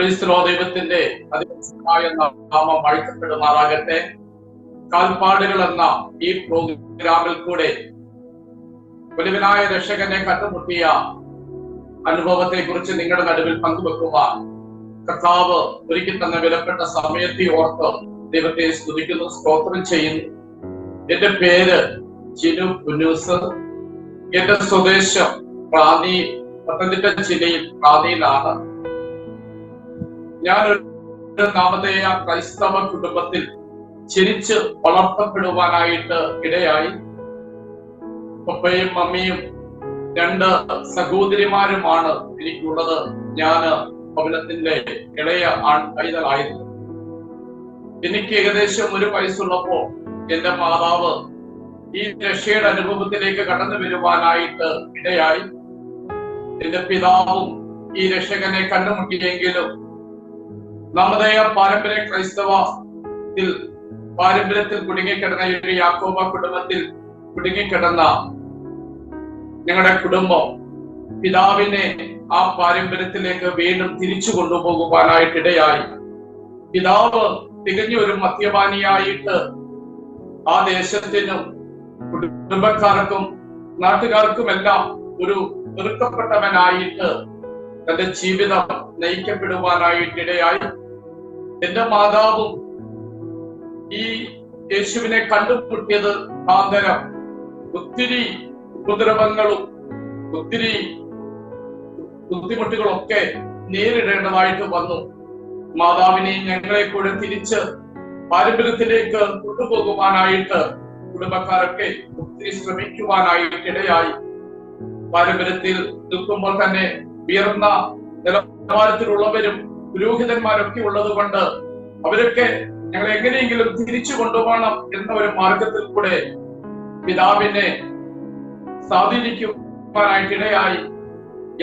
ദൈവത്തിന്റെ അതിശക്തമായ നാമം വാഴ്ത്തപ്പെടുമാറാകട്ടെ. കാൽപ്പാടുകൾ എന്ന ഈ പ്രോഗ്രാമിൽ കൂടെ വലുവനായ രക്ഷകനെ കണ്ടുമുട്ടിയ അനുഭവത്തെ കുറിച്ച് നിങ്ങളുടെ നടുവിൽ പങ്കുവെക്കുവാൻ കർത്താവ് ഒരുക്കി തന്ന വിലപ്പെട്ട സമയത്തെ ഓർത്ത് ദൈവത്തെ സ്തുതിക്കുന്നു, സ്തോത്രം ചെയ്യുന്നു. എന്റെ പേര് ജിനു പുന്നൂസ്. എന്റെ സ്വദേശം പത്തനംതിട്ട ജില്ലയിൽ പ്രാതിയിലാണ്. ഞാൻ ഒരു നാമധേയ ക്രൈസ്തവ കുടുംബത്തിൽ ജനിച്ച് വളർത്തപ്പെടുവാനായിട്ട് ഇടയായി. പപ്പയും മമ്മിയും 2 സഹോദരിമാരുമാണ് എനിക്കുള്ളത്. ഞാൻ ഭവനത്തിന്റെ ഇളയ പൈതലായിരുന്നു. എനിക്ക് ഏകദേശം 1 വയസ്സുള്ളപ്പോ എന്റെ മാതാവ് ഈ രക്ഷയുടെ അനുഭവത്തിലേക്ക് കടന്നു വരുവാനായിട്ട് ഇടയായി. എന്റെ പിതാവും ഈ രക്ഷകനെ കണ്ടുമുട്ടിയെങ്കിലും നാമധേയ പാരമ്പര്യ പാരമ്പര്യത്തിൽ കുടുങ്ങിക്കിടന്ന ഒരു യാക്കോബ കുടുംബത്തിൽ കുടുങ്ങിക്കിടന്ന ഞങ്ങളുടെ കുടുംബം പിതാവിനെ ആ പാരമ്പര്യത്തിലേക്ക് വീണ്ടും തിരിച്ചു കൊണ്ടുപോകുവാനായിട്ടിടയായി. പിതാവ് തികഞ്ഞ ഒരു മദ്യപാനിയായിട്ട് ആ ദേശത്തിനും കുടുംബക്കാർക്കും നാട്ടുകാർക്കുമെല്ലാം ഒരു വെറുക്കപ്പെട്ടവനായിട്ട് തന്റെ ജീവിതം നയിക്കപ്പെടുവാനായിട്ടിടയായി. എന്റെ മാതാവും ഈ യേശുവിനെ കണ്ടുമുട്ടിയത് ആന്തരം ഒത്തിരി ഉപദ്രവങ്ങളും ഒത്തിരി ബുദ്ധിമുട്ടുകളൊക്കെ നേരിടേണ്ടതായിട്ട് വന്നു. മാതാവിനെ ഞങ്ങളെ കൂടെ തിരിച്ച് പാരമ്പര്യത്തിലേക്ക് കൊണ്ടുപോകുവാനായിട്ട് കുടുംബക്കാരൊക്കെ ഒത്തിരി ശ്രമിക്കുവാനായിട്ടിടയായി. പാരമ്പര്യത്തിൽ നിൽക്കുമ്പോൾ തന്നെ ഉയർന്ന നിലവാരത്തിലുള്ളവരും പുരോഹിതന്മാരൊക്കെ ഉള്ളത് കൊണ്ട് അവരൊക്കെ ഞങ്ങൾ എങ്ങനെയെങ്കിലും തിരിച്ചു കൊണ്ടുപോകണം എന്ന ഒരു മാർഗത്തിൽ കൂടെ പിതാവിനെ സ്വാധീനിക്കുവാനായിട്ടിടയായി.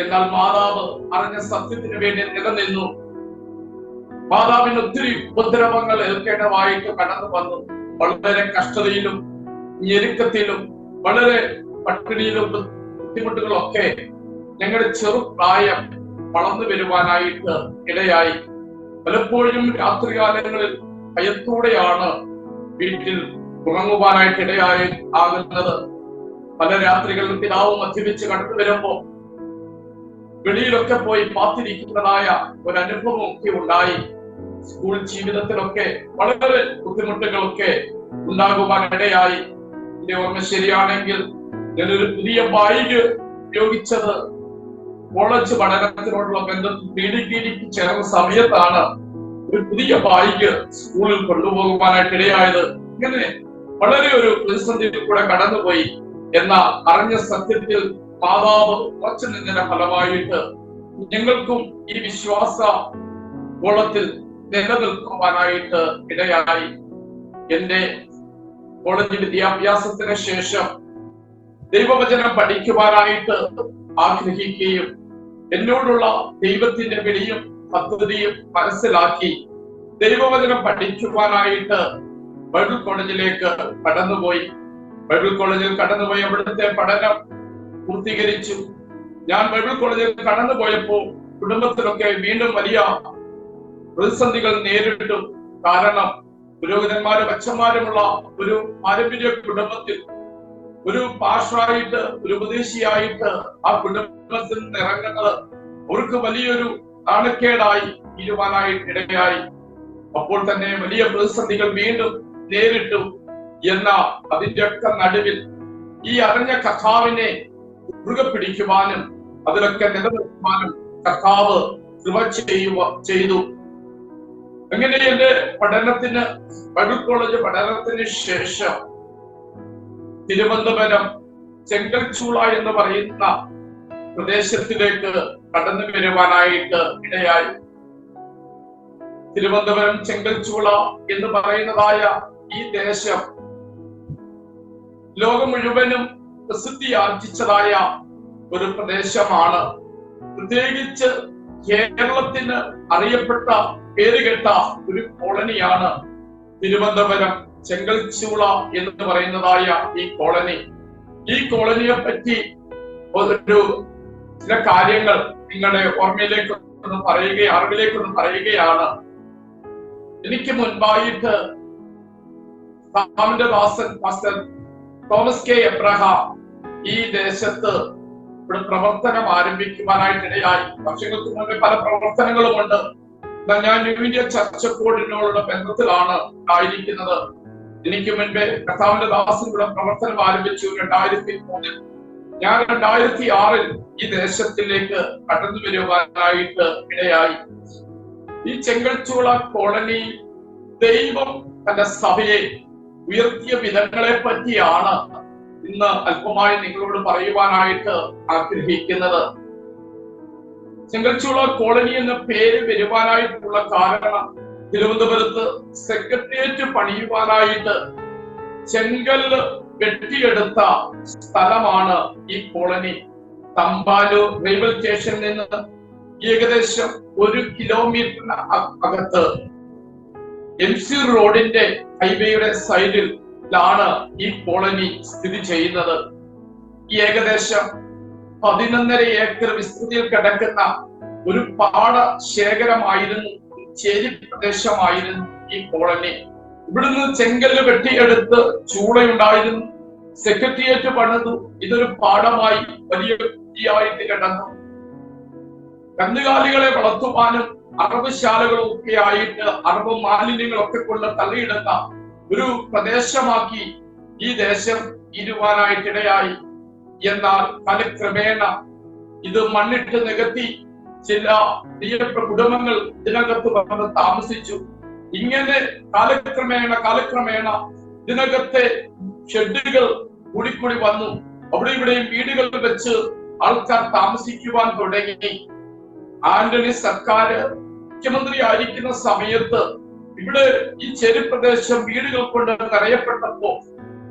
എന്നാൽ മാതാവ് അറിഞ്ഞ സത്യത്തിന് വേണ്ടി നിലനിന്നു. മാതാവിന് ഒത്തിരി ഉപദ്രവങ്ങൾ ഏൽക്കേണ്ടതായിട്ട് കടന്നു വന്നു. വളരെ കഷ്ടതയിലും ഞെരുക്കത്തിലും വളരെ പട്ടിണിയിലും ബുദ്ധിമുട്ടുകളൊക്കെ ഞങ്ങളുടെ ചെറുപ്രായം വളർന്നു വരുവാനായിട്ട് ഇടയായി. പലപ്പോഴും രാത്രികാലങ്ങളിൽ ഭയത്തോടെയാണ് വീട്ടിൽ ഉറങ്ങുവാനായിട്ട് ആകുന്നത്. പല രാത്രികളിൽ പിതാവ് മദ്യപിച്ച് കടന്നു വരുമ്പോ വെളിയിലൊക്കെ പോയി പാത്തിരിക്കുന്നതായ ഒരു അനുഭവം ഒക്കെ ഉണ്ടായി. സ്കൂൾ ജീവിതത്തിലൊക്കെ വളരെ ബുദ്ധിമുട്ടുകളൊക്കെ ഉണ്ടാകുവാനിടയായി. എന്റെ ഓർമ്മ ശരിയാണെങ്കിൽ ഞാനൊരു പുതിയ ബൈക്ക് ഉപയോഗിച്ചത് കോളേജ് പഠനത്തിനോടുള്ള ബന്ധത്തിൽ പീഡിക്ക് ചേർന്ന സമയത്താണ് ഒരു പുതിയ ബൈക്ക് സ്കൂളിൽ കൊണ്ടുപോകുവാനായിട്ടിടയായത്. ഇങ്ങനെ വളരെ ഒരു പ്രതിസന്ധിയിൽ കൂടെ കടന്നുപോയി. എന്നാൽ അറിഞ്ഞ സത്യത്തിൽ മാതാവ് ഉറച്ചു നിന്നതിന്റെ ഫലമായിട്ട് ഞങ്ങൾക്കും ഈ വിശ്വാസ കോളത്തിൽ നിലനിൽക്കുവാനായിട്ട് ഇടയായി. എന്റെ കോളേജ് വിദ്യാഭ്യാസത്തിന് ശേഷം ദൈവവചനം പഠിക്കുവാനായിട്ട് ആഗ്രഹിക്കുകയും എന്നോടുള്ള ദൈവത്തിന്റെ വിളിയും പദ്ധതിയും മനസ്സിലാക്കി ദൈവവചനം പഠിക്കുവാനായിട്ട് ബൈബിൾ കോളേജിലേക്ക് കടന്നുപോയി. ബൈബിൾ കോളേജിൽ കടന്നുപോയി അവിടുത്തെ പഠനം പൂർത്തീകരിച്ചു. ഞാൻ ബൈബിൾ കോളേജിൽ കടന്നുപോയപ്പോൾ കുടുംബത്തിലൊക്കെ വീണ്ടും വലിയ പ്രതിസന്ധികൾ നേരിട്ടു. കാരണം പുരോഹിതന്മാരും അച്ഛന്മാരുമുള്ള ഒരു പാരമ്പര്യ കുടുംബത്തിൽ ഒരു പാസ്റ്ററായിട്ട് ഒരു ഉപദേശിയായിട്ട് ആ കുടുംബത്തിൽ നിന്ന് ഇറങ്ങുന്നത് അവർക്ക് വലിയൊരു നാണക്കേടായി തീരുവാനായിട്ടിടയായി. അപ്പോൾ തന്നെ വലിയ പ്രതിസന്ധികൾ വീണ്ടും നേരിട്ടു. എന്നാൽ അതിന്റെ ഒക്കെ നടുവിൽ ഈ അറിഞ്ഞ കർത്താവിനെ മുറുകെ പിടിക്കുവാനും അതിലൊക്കെ നിലനിൽക്കുവാനും കർത്താവ് കൃപ ചെയ്തു. അങ്ങനെ എന്റെ ബൈബിൾ കോളേജ് പഠനത്തിന് ശേഷം തിരുവനന്തപുരം ചെങ്കൽച്ചൂള എന്ന് പറയുന്ന പ്രദേശത്തിലേക്ക് കടന്നു വരുവാനായിട്ട് ഇടയായി. തിരുവനന്തപുരം ചെങ്കൽച്ചൂള എന്ന് പറയുന്നതായ ഈ ദേശം ലോകം മുഴുവനും പ്രസിദ്ധി ആർജിച്ചതായ ഒരു പ്രദേശമാണ്. പ്രത്യേകിച്ച് കേരളത്തിന് അറിയപ്പെട്ട പേരുകെട്ട ഒരു കോളനിയാണ് തിരുവനന്തപുരം ചെങ്കൽച്ചൂള എന്ന് പറയുന്നതായ ഈ കോളനി. ഈ കോളനിയെ പറ്റി ഒരു ചില കാര്യങ്ങൾ നിങ്ങളുടെ ഓർമ്മയിലേക്ക് അറിവിലേക്കൊന്ന് പറയുകയാണ്. എനിക്ക് മുൻപായിട്ട് ദാസൻ പാസ്റ്റർ തോമസ് കെ എബ്രഹാം ഈ ദേശത്ത് ഇവിടെ പ്രവർത്തനം ആരംഭിക്കുവാനായിട്ടിടയായി. വർഷങ്ങൾക്ക് മുമ്പേ പല പ്രവർത്തനങ്ങളുമുണ്ട്. ഞാൻ ന്യൂ ഇന്ത്യ ചർച്ച് ബോർഡിനോടുള്ള ബന്ധത്തിലാണ് ആയിരിക്കുന്നത്. എനിക്ക് മുൻപേ കർത്താവിന്റെ ദാസൻ ഇവിടെ പ്രവർത്തനം ആരംഭിച്ചു 2003. ഞാൻ 2006 ഈ ദേശത്തിലേക്ക് കടന്നു വരുവാനായിട്ട് ഇടയായി. ഈ ചെങ്കൽച്ചൂള കോളനി ദൈവം തന്റെ സഭയെ ഉയർത്തിയ വിധങ്ങളെ പറ്റിയാണ് ഇന്ന് അല്പമായി നിങ്ങളോട് പറയുവാനായിട്ട് ആഗ്രഹിക്കുന്നത്. ചെങ്കൽച്ചൂള കോളനി എന്ന പേര് വരുവാനായിട്ടുള്ള കാരണം തിരുവനന്തപുരത്ത് സെക്രട്ടേറിയറ്റ് പണിയുവാനായിട്ട് ചെങ്കല്ല് വെട്ടിയെടുത്ത സ്ഥലമാണ് ഈ കോളനി. തമ്പാലൂർ റെയിൽവേ സ്റ്റേഷനിൽ നിന്ന് ഏകദേശം 1 കിലോമീറ്ററിന് അകത്ത് MC റോഡിന്റെ ഹൈവേയുടെ സൈഡിലാണ് ഈ കോളനി സ്ഥിതി ചെയ്യുന്നത്. ഏകദേശം 11.5 ഏക്കർ വിസ്തൃതിയിൽ കിടക്കുന്ന ഒരു പാടശേഖരമായിരുന്നു, ചേരി പ്രദേശമായിരുന്നു ഈ കോളനി. ഇവിടുന്ന് ചെങ്കല്ല് വെട്ടിയെടുത്ത് ചൂളയുണ്ടായിരുന്നു. സെക്രട്ടേറിയറ്റ് പണിതു. ഇതൊരു പാടമായി വലിയ കുറ്റിയായിട്ട് കിടന്നു. കന്നുകാലികളെ വളർത്തുവാനും അറവുശാലകളും ഒക്കെ ആയിട്ട് അറവ് മാലിന്യങ്ങളൊക്കെ കൊണ്ട് തള്ളിയിടുന്ന ഒരു പ്രദേശമാക്കി ഈ ദേശം ഇരുവാനായിട്ടിടയായി. എന്നാൽ കാലക്രമേണ ഇത് മണ്ണിട്ട് നികത്തി ചില പ്രിയപ്പെട്ട കുടുംബങ്ങൾ ഇതിനകത്ത് വന്ന് താമസിച്ചു. ഇങ്ങനെ കാലക്രമേണ ഇതിനകത്തെ ഷെഡുകൾ കൂടിക്കൂടി വന്നു. അവിടെ ഇവിടെയും വീടുകൾ വെച്ച് ആൾക്കാർ താമസിക്കുവാൻ തുടങ്ങി. ആന്റണി സർക്കാർ മുഖ്യമന്ത്രി ആയിരിക്കുന്ന സമയത്ത് ഇവിടെ ഈ ചെരുപ്രദേശം വീടുകൾ കൊണ്ട് നിറയപ്പെട്ടപ്പോ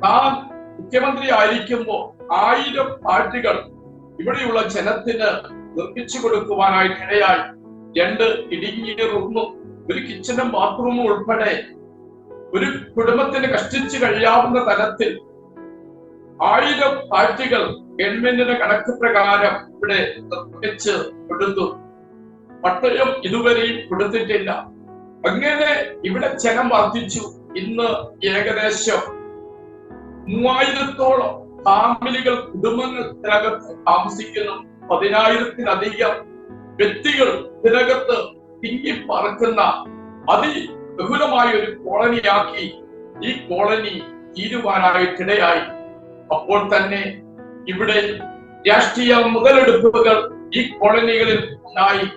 താൻ മുഖ്യമന്ത്രി ആയിരിക്കുമ്പോ 1000 ഫ്ലാറ്റുകൾ ഇവിടെയുള്ള ജനത്തിന് നിർമ്മിച്ചു കൊടുക്കുവാനായിട്ടിടയായി. 2 ഇടുങ്ങിയ റൂമും ഒരു കിച്ചണും ബാത്റൂമും ഉൾപ്പെടെ ഒരു കുടുംബത്തിന് കഷ്ടിച്ചു കഴിയാവുന്ന തരത്തിൽ 1000 ഫ്ലാറ്റുകൾ ഗവൺമെന്റിന്റെ കണക്ക് പ്രകാരം ഇവിടെ നിർമ്മിച്ച് കൊടുത്തു. പട്ടയം ഇതുവരെയും കൊടുത്തിട്ടില്ല. അങ്ങനെ ഇവിടെ ജനം വർദ്ധിച്ചു. ഇന്ന് ഏകദേശം 3000-ഓളം ഫാമിലികൾ, കുടുംബങ്ങൾ ഇതിനകത്ത് താമസിക്കുന്നു. 10,000-ലധികം വ്യക്തികൾ ഇതിനകത്ത് തിങ്ങിപ്പറക്കുന്ന അതിബഹുലമായ ഒരു കോളനിയാക്കി ഈ കോളനി തീരുവാനായിട്ടിടയായി. അപ്പോൾ തന്നെ ഇവിടെ രാഷ്ട്രീയ മുതലെടുപ്പുകൾ ഈ കോളനികളിൽ ഉണ്ടായി.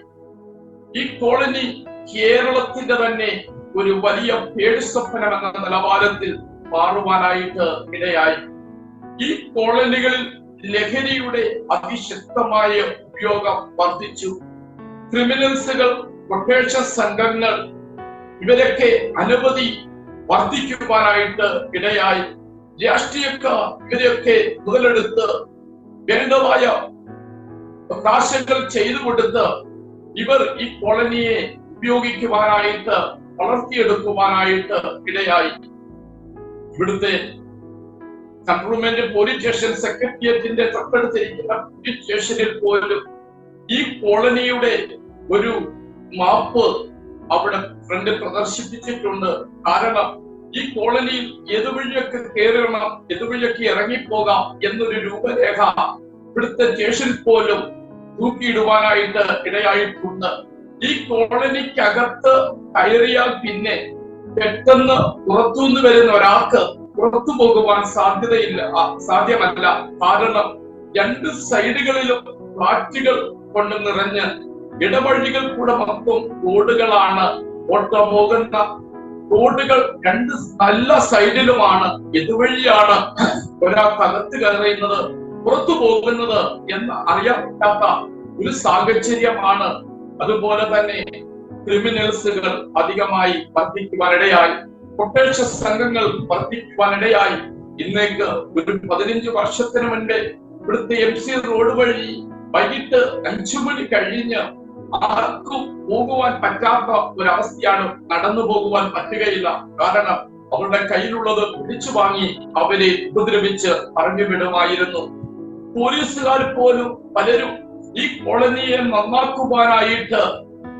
ഈ കോളനി കേരളത്തിന്റെ തന്നെ ഒരു വലിയ പേടിസ്വപ്നം എന്ന നിലവാരത്തിൽ മാറുവാനായിട്ട് ഇടയായി. ഈ കോളനികളിൽ ലഹരിയുടെ അതിശക്തമായ ഉപയോഗം വർദ്ധിച്ചു. ക്രിമിനൽസുകൾ, കൊട്ടേഷൻ സംഘങ്ങൾ ഇവരൊക്കെ അനവധി വർദ്ധിക്കുവാനായിട്ട് ഇടയായി. രാഷ്ട്രീയക്കാർ ഇവരെയൊക്കെ മുതലെടുത്ത് വേണ്ടതായ പ്രകാശങ്ങൾ ചെയ്തു കൊടുത്ത് ഇവർ ഈ കോളനിയെ ഉപയോഗിക്കുവാനായിട്ട് വളർത്തിയെടുക്കുവാനായിട്ട് ഇടയായി. ഇവിടുത്തെ കൺട്രോൾമെന്റ് പോലീസ് സ്റ്റേഷൻ, സെക്രട്ടേറിയറ്റിന്റെ തൊട്ടടുത്തിരിക്കുന്ന പോലീസ് സ്റ്റേഷനിൽ പോലും ഈ കോളനിയുടെ ഒരു മാപ്പ് അവിടെ ഫ്രണ്ട് പ്രദർശിപ്പിച്ചിട്ടുണ്ട്. കാരണം ഈ കോളനിയിൽ ഏതുവഴിയൊക്കെ കയറണം, ഏതുവഴിയൊക്കെ ഇറങ്ങിപ്പോകാം എന്നൊരു രൂപരേഖ ഇവിടുത്തെ സ്റ്റേഷനിൽ പോലും തൂക്കിയിടുവാനായിട്ട് ഇടയായിട്ടുണ്ട്. ഈ കോളനിക്കകത്ത് കയറിയാൽ പിന്നെ പെട്ടെന്ന് പുറത്തുനിന്ന് വരുന്ന ഒരാൾക്ക് പുറത്തു പോകുവാൻ സാധ്യമല്ല. കാരണം 2 സൈഡുകളിലും ഫ്ലാറ്റുകൾ കൊണ്ട് നിറഞ്ഞ് ഇടവഴികൾ കൂടെ മൊത്തം റോഡുകളാണ്. ഓട്ടോ പോകുന്ന റോഡുകൾ 2 നല്ല സൈഡിലുമാണ്. ഇതുവഴിയാണ് ഒരാൾക്കകത്ത് കയറുന്നത്, പുറത്തു പോകുന്നത് എന്ന് അറിയാൻ പറ്റാത്ത ഒരു സാഹചര്യമാണ്. അതുപോലെ തന്നെ ക്രിമിനൽസുകൾ അധികമായി വർദ്ധിക്കുവാനിടയായി. കൊട്ടേഷൻ സംഘങ്ങൾ വർദ്ധിക്കുവാനിടയായി. ഇന്നേക്ക് ഒരു 15 വർഷത്തിന് മുൻപേ ഇവിടുത്തെ MC റോഡ് വഴി വൈകിട്ട് 5 മണി കഴിഞ്ഞ് ആർക്കും പോകുവാൻ പറ്റാത്ത ഒരവസ്ഥയാണ്. നടന്നു പോകുവാൻ പറ്റുകയില്ല. കാരണം അവരുടെ കയ്യിലുള്ളത് പിടിച്ചു വാങ്ങി അവരെ ഉപദ്രവിച്ച് പറഞ്ഞു വിടുമായിരുന്നു. പോലീസുകാർ പോലും പലരും ഈ കോളനിയെ നന്നാക്കുവാനായിട്ട്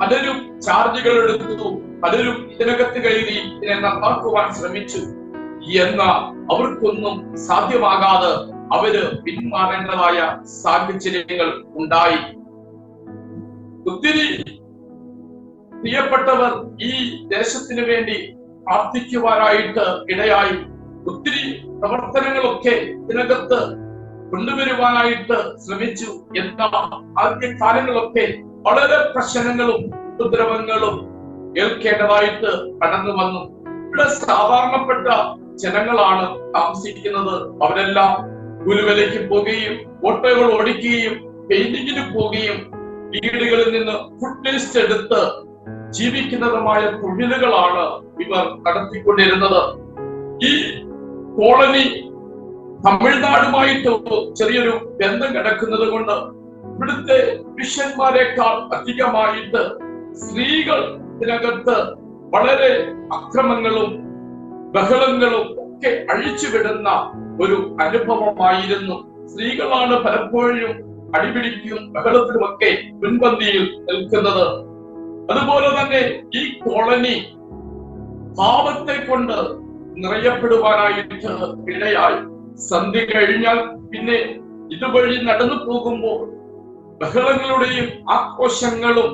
പലരും ചാർജുകൾ എടുത്തു, പലരും ഇതിനകത്ത് കയറി ഇതിനെ നന്നാക്കുവാൻ ശ്രമിച്ചു. എന്നാൽ അവർക്കൊന്നും സാധ്യമാകാതെ അവര് പിന്മാറേണ്ടതായ സാഹചര്യങ്ങൾ ഉണ്ടായി. ഒത്തിരി പ്രിയപ്പെട്ടവർ ഈ ദേശത്തിന് വേണ്ടി പ്രാർത്ഥിക്കുവാനായിട്ട് ഇടയായി. ഒത്തിരി പ്രവർത്തനങ്ങളൊക്കെ ഇതിനകത്ത് കൊണ്ടുവരുവാനായിട്ട് ശ്രമിച്ചു. എന്നാൽ ആദ്യ കാലങ്ങളൊക്കെ വളരെ പ്രശ്നങ്ങളും ഉപദ്രവങ്ങളും ഏൽക്കേണ്ടതായിട്ട് കടന്നു വന്നു. ഇവിടെ സാധാരണപ്പെട്ട ജനങ്ങളാണ് താമസിക്കുന്നത്. അവരെല്ലാം കൂലിവേലയ്ക്ക് പോവുകയും ഓട്ടോകൾ ഓടിക്കുകയും പെയിന്റിങ്ങിന് പോവുകയും വീടുകളിൽ നിന്ന് ഫുഡ് വേസ്റ്റ് എടുത്ത് ജീവിക്കുന്നതുമായ തൊഴിലുകളാണ് ഇവർ നടത്തിക്കൊണ്ടിരുന്നത്. ഈ കോളനി തമിഴ്നാടുമായിട്ട് ചെറിയൊരു ബന്ധം കിടക്കുന്നത് കൊണ്ട് ഇവിടുത്തെ പുരുഷന്മാരെക്കാൾ അധികമായിട്ട് സ്ത്രീകൾ ഇതിനകത്ത് വളരെ അക്രമങ്ങളും ബഹളങ്ങളും ഒക്കെ അഴിച്ചുവിടുന്ന ഒരു അനുഭവമായിരുന്നു. സ്ത്രീകളാണ് പലപ്പോഴും അടിപിടിക്കും ബഹളത്തിലുമൊക്കെ മുൻപന്തിയിൽ നിൽക്കുന്നത്. അതുപോലെ തന്നെ ഈ കോളനി പാപത്തെ കൊണ്ട് നിറയപ്പെടുവാനായിട്ട് ഇടയായി. സന്ധ്യ കഴിഞ്ഞാൽ പിന്നെ ഇതുവഴി നടന്നു പോകുമ്പോൾ ബഹളങ്ങളുടെയും ആഘോഷങ്ങളും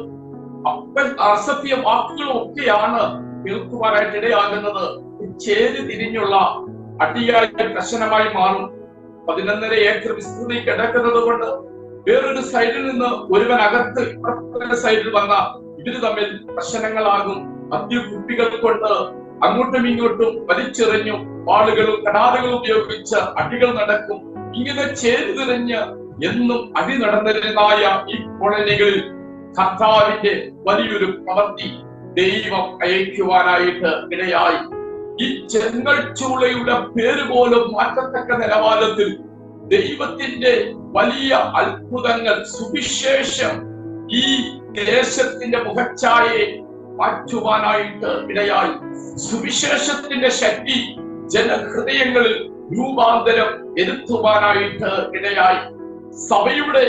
അസത്യ വാക്കുകളും ഒക്കെയാണ് കേൾക്കുവാനായിട്ട് ഇടയാകുന്നത്. ചേരി തിരിഞ്ഞുള്ള അടിയായ പ്രശ്നമായി മാറും. 11.5 ഏക്കർ വിസ്തൃതി കിടക്കുന്നത് കൊണ്ട് വേറൊരു സൈഡിൽ നിന്ന് ഒരുവൻ അകത്ത് സൈഡിൽ വന്ന ഇവര് തമ്മിൽ പ്രശ്നങ്ങളാകും. മദ്യ കുപ്പികൾ കൊണ്ട് അങ്ങോട്ടും ഇങ്ങോട്ടും വലിച്ചെറിഞ്ഞു വാളുകളും കടാരകളും ഉപയോഗിച്ച് അടികൾ നടക്കും. ഇങ്ങനെ ചേരി തിരിഞ്ഞ് എന്നും അടി നടന്നിരുന്നായ ഈ കോളനികളിൽ കർത്താവിന്റെ വലിയൊരു പ്രവൃത്തി ദൈവം അയക്കുവാനായിട്ട് ഇടയായി. ഈ ചെങ്കൽ ചൂളയുടെ പേര് പോലും മാറ്റത്തക്ക നിലവാരത്തിൽ ദൈവത്തിന്റെ വലിയ അത്ഭുതങ്ങൾ, സുവിശേഷം ഈ ദേശത്തിന്റെ മുഖച്ഛായയെ മാറ്റുവാനായിട്ട് ഇടയായി. സുവിശേഷത്തിന്റെ ശക്തി ജനഹൃദയങ്ങളിൽ രൂപാന്തരം വരുത്തുവാനായിട്ട് ഇടയായി. സഭയുടെ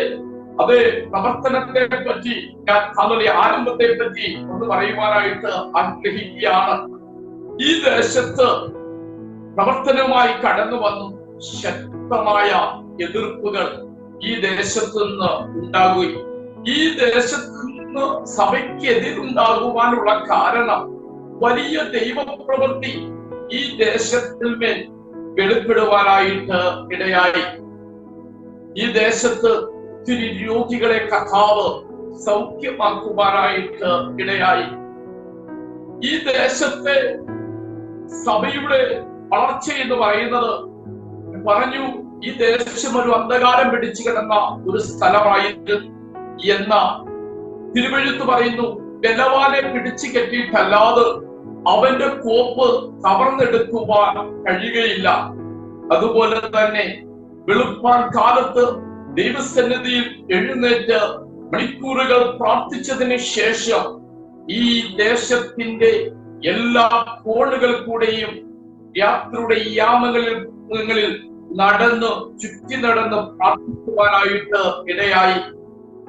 അതേ പ്രവർത്തനത്തെ പറ്റി ഞാൻ അതിലെ ആരംഭത്തെ പറ്റി ഒന്ന് പറയുവാനായിട്ട് ആഗ്രഹിക്കുകയാണ്. ഈ ദേശത്ത് പ്രവർത്തനവുമായി കടന്നു വന്നു ശക്തമായ എതിർപ്പുകൾ ഈ ദേശത്ത് നിന്ന് ഉണ്ടാകുകയും ഈ ദേശത്ത് നിന്ന് സഭയ്ക്ക് എതിരുണ്ടാകുവാനുള്ള കാരണം വലിയ ദൈവപ്രവൃത്തി ഈ ദേശത്തിൽ മേൽ വെളിപ്പെടുവാനായിട്ട് ഇടയായി. ഈ ദേശത്ത് ഒത്തിരി രോഗികളെ കർത്താവ് സൗഖ്യമാക്കുവാനായിട്ട് ഇടയായി. ഈ ദേശത്തെ സഭയുടെ വളർച്ച എന്ന് പറയുന്നത് പറഞ്ഞു, ഈ ദേശം ഒരു അന്ധകാരം പിടിച്ചു കിടന്ന ഒരു സ്ഥലമായിരുന്നു എന്ന തിരുവെഴുത്ത് പറയുന്നു. ബലവാനെ പിടിച്ചു കെട്ടിയിട്ടല്ലാതെ അവന്റെ കോപ്പ് കവർന്നെടുക്കുവാൻ കഴിയുകയില്ല. അതുപോലെ തന്നെ വെളുപ്പാൻ കാലത്ത് ദൈവസന്നിധിയിൽ എഴുന്നേറ്റ് മണിക്കൂറുകൾ പ്രാർത്ഥിച്ചതിന് ശേഷം ഈ ദേശത്തിന്റെ എല്ലാ കോണുകൾ കൂടെയും യാത്രയുടെ യാമങ്ങളിൽ നടന്ന് ചുറ്റി നടന്ന് പ്രാർത്ഥിക്കുവാനായിട്ട് ഇടയായി.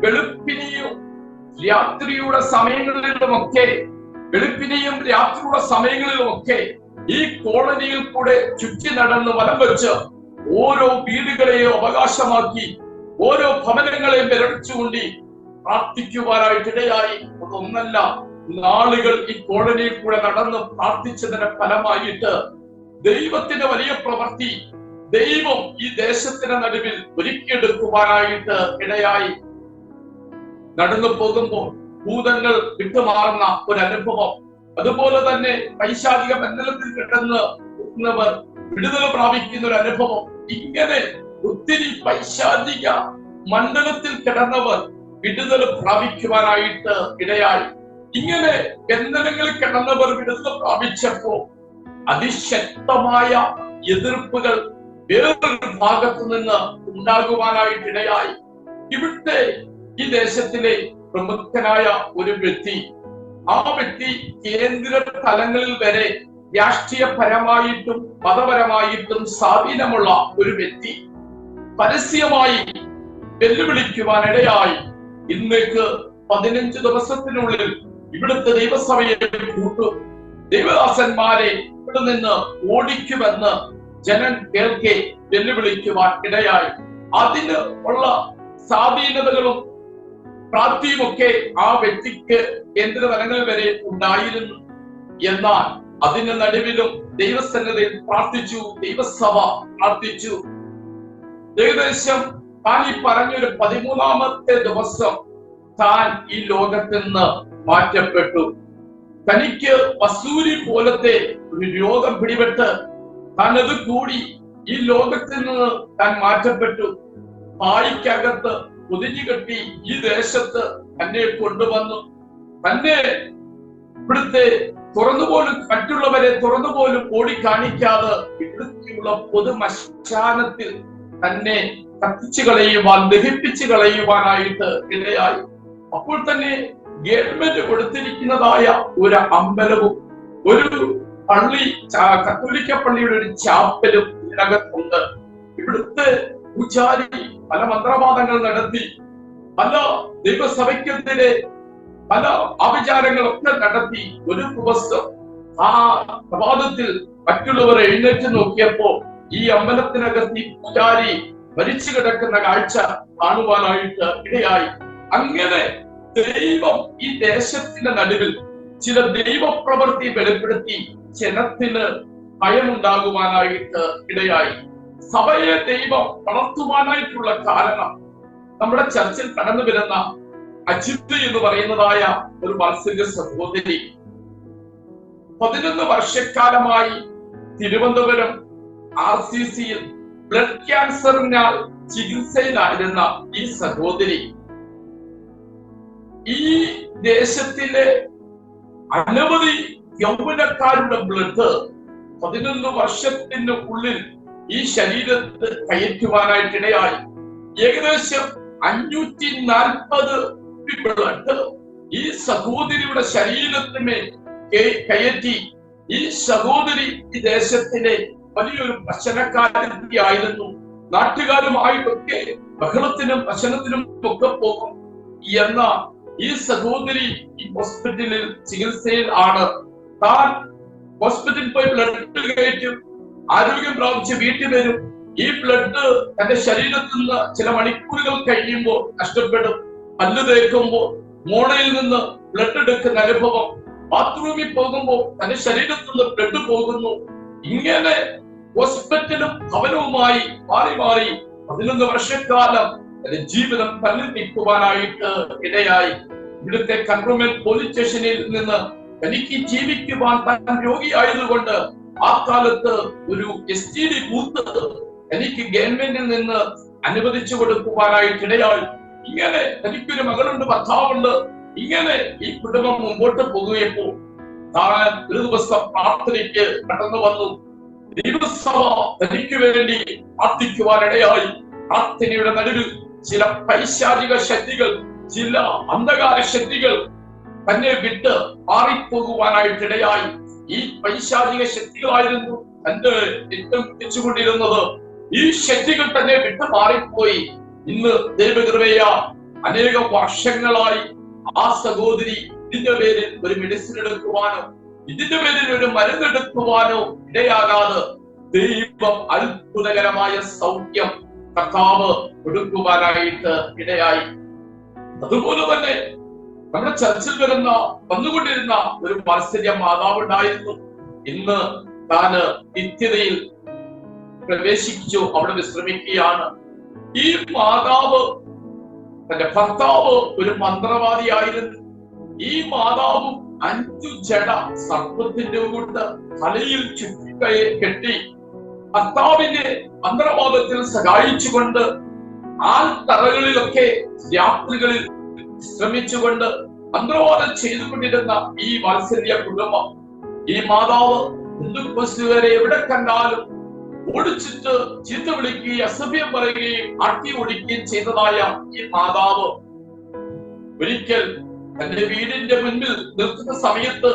വെളുപ്പിനെയും രാത്രിയുടെ സമയങ്ങളിലുമൊക്കെ ഈ കോളനിയിൽ കൂടെ ചുറ്റി നടന്ന് വലം വെച്ച് ഓരോ വീടുകളെയും അവകാശമാക്കി ഓരോ ഭവനങ്ങളെയും വിരടിച്ചുകൊണ്ടി പ്രാർത്ഥിക്കുവാനായിട്ടിടയായി. അതൊന്നല്ല, നാളുകൾ ഈ കോളനിയിൽ കൂടെ നടന്ന് പ്രാർത്ഥിച്ചതിന്റെ ഫലമായിട്ട് ദൈവത്തിന്റെ വലിയ പ്രവൃത്തി ദൈവം ഈ ദേശത്തിന്റെ നടുവിൽ ഒരുക്കിയെടുക്കുവാനായിട്ട് ഇടയായി. നടന്നു പോകുമ്പോൾ ഭൂതങ്ങൾ വിട്ടുമാറുന്ന ഒരു അനുഭവം, അതുപോലെ തന്നെ പൈശാചിക ബന്ധനത്തിൽ കിടന്നവർ വിടുതൽ പ്രാപിക്കുന്ന ഒരു അനുഭവം, ഇങ്ങനെ ഒത്തിരി പൈശാചിക മണ്ഡലത്തിൽ കിടന്നവർ വിടുതൽ പ്രാപിക്കുവാനായിട്ട് ഇടയായി. ഇങ്ങനെ ബന്ധനങ്ങളിൽ കിടന്നവർ വിടുതൽ പ്രാപിച്ചപ്പോ അതിശക്തമായ എതിർപ്പുകൾ വേറൊരു ഭാഗത്തു നിന്ന് ഉണ്ടാകുവാനായിട്ടിടയായി. ഇവിടുത്തെ ഈ ദേശത്തിലെ പ്രമുഖനായ ഒരു വ്യക്തി, ആ വ്യക്തി കേന്ദ്ര തലങ്ങളിൽ വരെ രാഷ്ട്രീയപരമായിട്ടും മതപരമായിട്ടും സ്വാധീനമുള്ള ഒരു വ്യക്തി പരസ്യമായി വെല്ലുവിളിക്കുവാനിടയായി. ഇന്നേക്ക് 15 ദിവസത്തിനുള്ളിൽ ഇവിടുത്തെ ദൈവസഭയെ കൂട്ടും, ദൈവദാസന്മാരെ ഇവിടെ നിന്ന് ഓടിക്കുമെന്ന് ജനം കേൾക്കെ വെല്ലുവിളിക്കുവാൻ ഇടയായി. അതിന് ഉള്ള സ്വാധീനതകളും പ്രാപ്തിയുമൊക്കെ ആ വ്യക്തിക്ക് കേന്ദ്ര തലങ്ങളിൽ വരെ ഉണ്ടായിരുന്നു. എന്നാൽ അതിന് നടുവിലും ദൈവസന്നിധിയിൽ പ്രാർത്ഥിച്ചു, ദൈവസഭ പ്രാർത്ഥിച്ചു. ഏകദേശം താൻ ഈ പറഞ്ഞൊരു 13-ാമത്തെ ദിവസം താൻ ഈ ലോകത്തിൽ നിന്ന് മാറ്റപ്പെട്ടു. തനിക്ക് വസൂരി പോലത്തെ ഒരു രോഗം പിടിപെട്ട് താൻ അത് കൂടി ഈ ലോകത്തിൽ നിന്ന് താൻ മാറ്റപ്പെട്ടു. പായിക്കകത്ത് പൊതിഞ്ഞു കെട്ടി ഈ ദേശത്ത് തന്നെ കൊണ്ടുവന്നു. തന്നെ ഇവിടുത്തെ തുറന്നുപോലും മറ്റുള്ളവരെ തുറന്നുപോലും ഓടിക്കാണിക്കാതെ ഇവിടുത്തെയുള്ള പൊതുമശാനത്തിൽ തന്നെ കത്തിച്ചു കളയുവാൻ, ദഹിപ്പിച്ചു കളയുവാനായിട്ട് ഇടയായി. അപ്പോൾ തന്നെ ഗവൺമെന്റ് കൊടുത്തിരിക്കുന്നതായ ഒരു അമ്പലവും ഒരു പള്ളി, കത്തോലിക്ക പള്ളിയുടെ ഒരു ചാപ്പലും ഇതിനകത്തുണ്ട്. ഇവിടുത്തെ പൂജാരി പല മന്ത്രവാദങ്ങൾ നടത്തി, പല ദൈവസഭയ്ക്കെതിരെ പല ആഭിചാരങ്ങളൊക്കെ നടത്തി. ഒരു ദിവസം ആ പ്രഭാതത്തിൽ മറ്റുള്ളവർ എഴുന്നേറ്റ് നോക്കിയപ്പോ ഈ അമ്പലത്തിനകത്ത് ഈ പൂജാരി മരിച്ചു കിടക്കുന്ന കാഴ്ച കാണുവാനായിട്ട് ഇടയായി. അങ്ങനെ ദൈവം ഈ ദേശത്തിന്റെ നടുവിൽ ചില ദൈവപ്രവൃത്തി വെളിപ്പെടുത്തി ജനത്തിന് ഭയമുണ്ടാകുവാനായിട്ട് ഇടയായി. സഭയെ ദൈവം വളർത്തുവാനായിട്ടുള്ള കാരണം നമ്മുടെ ചർച്ചിൽ കടന്നു വരുന്ന അജിത് എന്ന് പറയുന്നതായ ഒരു വാത്സല്യ സഹോദരി 11 വർഷക്കാലമായി തിരുവനന്തപുരം RCCയിൽ ബ്ലഡ് ക്യാൻസറിനാൽ ചികിത്സയിലായിരുന്ന ഈ സഹോദരി ഈ ദേശത്തിലെ അനവധി യൗവനക്കാരുടെ ബ്ലഡ് 11 വർഷത്തിന് ഉള്ളിൽ ഈ ശരീരത്തിൽ കയറ്റുവാനായിട്ടിടയായി. ഏകദേശം 540 ബ്ലഡ് ഈ സഹോദരിയുടെ ശരീരത്തിന്മേൽ കയറ്റി. ഈ സഹോദരി ഈ ദേശത്തിലെ വലിയൊരു പ്രശ്നക്കാരിയായിരുന്നു. നാട്ടുകാരുമായിട്ടൊക്കെ ബഹളത്തിനും പ്രശ്നത്തിനും ഒക്കെ പോകും. എന്ന ഈ സഹോദരി ഈ ഹോസ്പിറ്റലിൽ ചികിത്സയിൽ ആണ്. താൻ ഹോസ്പിറ്റലിൽ പോയി ബ്ലഡ് കയറ്റും, ആരോഗ്യം പ്രാപിച്ച് വീട്ടിൽ വരും. ഈ ബ്ലഡ് തന്റെ ശരീരത്തിൽ നിന്ന് ചില മണിക്കൂറുകൾ കഴിയുമ്പോൾ നഷ്ടപ്പെടും. പല്ല് തേക്കുമ്പോൾ മോണയിൽ നിന്ന് ബ്ലഡ് എടുക്കുന്ന അനുഭവം, ബാത്റൂമിൽ പോകുമ്പോൾ തന്റെ ശരീരത്തിൽ നിന്ന് ബ്ലഡ് പോകുന്നു. ഇങ്ങനെ ഹോസ്പിറ്റലും ഭവനവുമായി മാറി മാറി 11 വർഷക്കാലം എന്റെ ജീവിതം തള്ളി നീക്കുവാനായിട്ട് ഇടയായി. ഇവിടുത്തെ കൺട്രോൾമെന്റ് പോലീസ് സ്റ്റേഷനിൽ നിന്ന് എനിക്ക് ജീവിക്കുവാൻ താൻ രോഗിയായതുകൊണ്ട് ആ കാലത്ത് ഒരു STD ബൂത്ത് എനിക്ക് ഗവൺമെന്റിൽ നിന്ന് അനുവദിച്ചു കൊടുക്കുവാനായിട്ടിടയായി. ഇങ്ങനെ എനിക്കൊരു മകളുണ്ട്, ഭർത്താവുണ്ട്. ഇങ്ങനെ ഈ കുടുംബം മുമ്പോട്ട് പോകുകയപ്പോ താൻ ഒരു ദിവസം പ്രാർത്ഥനയ്ക്ക് കടന്നു വന്നു. ദൈവസഭ തനിക്ക് വേണ്ടി പ്രാർത്ഥിക്കുവാനിടയായി. പ്രാർത്ഥനയുടെ നടുവിൽ ചില പൈശാചിക ശക്തികൾ, ചില അന്ധകാര ശക്തികൾ തന്നെ വിട്ട് മാറിപ്പോകുവാനായിട്ടിടയായി. ഈ പൈശാചിക ശക്തികളായിരുന്നു തന്റെ ഏറ്റവും പിടിച്ചുകൊണ്ടിരുന്നത്. ഈ ശക്തികൾ തന്നെ വിട്ട് മാറിപ്പോയി. ഇന്ന് ദൈവകൃപയാ അനേകം വർഷങ്ങളായി ആ സഹോദരി ഇതിന്റെ പേരിൽ ഒരു മെഡിസിൻ എടുക്കുവാനോ ഇതിന്റെ പേരിൽ ഒരു മരുന്നെടുക്കുവാനോ ഇടയാകാതെ ദൈവം അത്ഭുതകരമായ സൗഖ്യം കർത്താവ് കൊടുക്കുവാനായിട്ട് ഇടയായി. അതുപോലെ തന്നെ നമ്മുടെ ചർച്ചിൽ വന്നുകൊണ്ടിരുന്ന ഒരു വാത്സല്യ മാതാവ് ഉണ്ടായിരുന്നു. ഇന്ന് താന് നിത്യതയിൽ പ്രവേശിച്ചു, അവിടെ വിശ്രമിക്കുകയാണ്. ഈ മാതാവ് തന്റെ ഭർത്താവ് ഒരു മന്ത്രവാദിയായിരുന്നു. ഈ മാതാവും 5 ജട സർപ്പത്തിന്റെ കൊണ്ട് തലയിൽ ചുറ്റി കെട്ടി ഭർത്താവിന്റെ മന്ത്രവാദത്തിൽ സഹായിച്ചുകൊണ്ട് തറകളിലൊക്കെ രാത്രികളിൽ ശ്രമിച്ചുകൊണ്ട് മന്ത്രവാദം ചെയ്തുകൊണ്ടിരുന്ന ഈ വാത്സല്യ കുടുംബം, ഈ മാതാവ് ഹിന്ദുക്രിസ്തുവരെ എവിടെ കണ്ടാലും ഓടിച്ചിട്ട് ചീത്ത വിളിക്കുകയും അസഭ്യം പറയുകയും ആട്ടി ഓടിക്കുകയും ചെയ്തതായ ഈ മാതാവ് ഒരിക്കൽ തന്റെ വീടിന്റെ മുൻപിൽ നിൽക്കുന്ന സമയത്ത്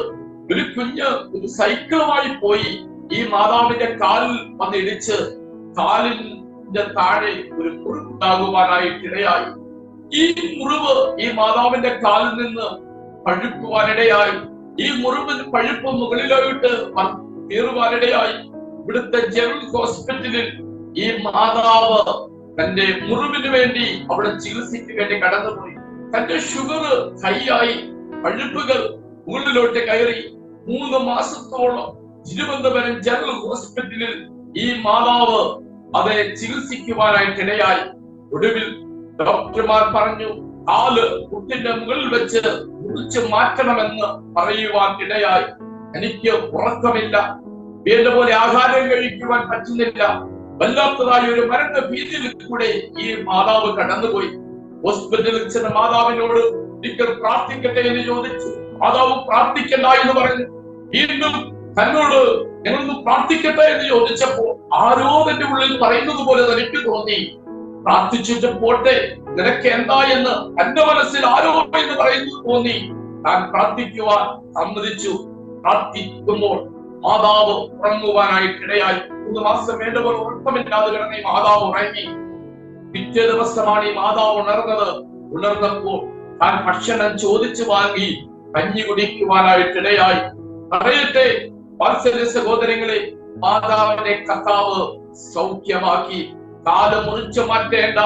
ഒരു കുഞ്ഞ് ഒരു സൈക്കിളുമായി പോയി ഈ മാതാവിന്റെ കാലിൽ വന്നിടിച്ച് കാലിന്റെ താഴെ ഒരു മുറിവുണ്ടാകുവാനായിട്ടിടയായി. ഈ മുറിവ് ഈ മാതാവിന്റെ കാലിൽ നിന്ന് പഴുക്കുവാനിടയായി. ഈ മുറിവിന് പഴുപ്പ് മുകളിലോട്ട് കയറുവാനിടയായി. ഇവിടുത്തെ ജനറൽ ഹോസ്പിറ്റലിൽ ഈ മാതാവ് തന്റെ മുറിവിന് വേണ്ടി അവിടെ ചികിത്സയ്ക്ക് വേണ്ടി കടന്നുപോയി. തന്റെ ഷുഗർ ഹൈയായി, പഴുപ്പുകൾ മുകളിലോട്ട് കയറി. 3 മാസത്തോളം തിരുവനന്തപുരം ജനറൽ ഹോസ്പിറ്റലിൽ ഈ മാതാവ് അതെ ചികിത്സിക്കുവാനായിട്ടിടയായി. ഒടുവിൽ ഡോക്ടർമാർ പറഞ്ഞു, കാല് കുട്ടിന്റെ മുകളിൽ വെച്ച് മുറിച്ച് മാറ്റണമെന്ന് പറയുവാൻ ഇടയായി. എനിക്ക് ഉറക്കമില്ല, വേണ്ടപോലെ ആഹാരം കഴിക്കുവാൻ പറ്റുന്നില്ല. വല്ലാത്തതായ ഒരു മരണ ഭീതിയിൽ കൂടെ ഈ മാതാവ് കടന്നുപോയി. ഹോസ്പിറ്റലിൽ ചെന്ന മാതാവിനോട് ഒരിക്കൽ പ്രാർത്ഥിക്കട്ടെ എന്ന് ചോദിച്ചു. മാതാവ് പ്രാർത്ഥിക്കണ്ട എന്ന് പറഞ്ഞു. വീണ്ടും തന്നോട് ഞങ്ങളൊന്ന് പ്രാർത്ഥിക്കട്ടെ എന്ന് ചോദിച്ചപ്പോ ആരോ തന്റെ ഉള്ളിൽ പറയുന്നത് പോലെ തനിക്ക് തോന്നി, പ്രാർത്ഥിച്ചിട്ട് പോട്ടെ, നിനക്ക് എന്താ എന്ന് തന്റെ മനസ്സിൽ ആരോ എന്ന് പറയുന്നത് തോന്നി. താൻ പ്രാർത്ഥിക്കുവാൻ സമ്മതിച്ചു. പ്രാർത്ഥിക്കുമ്പോൾ മാതാവ് ഉറങ്ങുവാനായിട്ടിടയായി. 3 മാസം വേണ്ടവർ ഉറക്കമില്ലാതെ കിടന്ന മാതാവ് ഉറങ്ങി. പിറ്റേ ദിവസമാണ് ഈ മാതാവ് ഉണർന്നത്. ഉണർന്നപ്പോൾ താൻ ഭക്ഷണം ചോദിച്ചു വാങ്ങി കഞ്ഞി കുടിക്കുവാനായിട്ടിടയായി. പറയട്ടെ വാത്സല്യ സഹോദരങ്ങളെ, മാതാവിനെ കർത്താവ് സൗഖ്യമാക്കി. കാല് മുറിച്ചു മാറ്റേണ്ട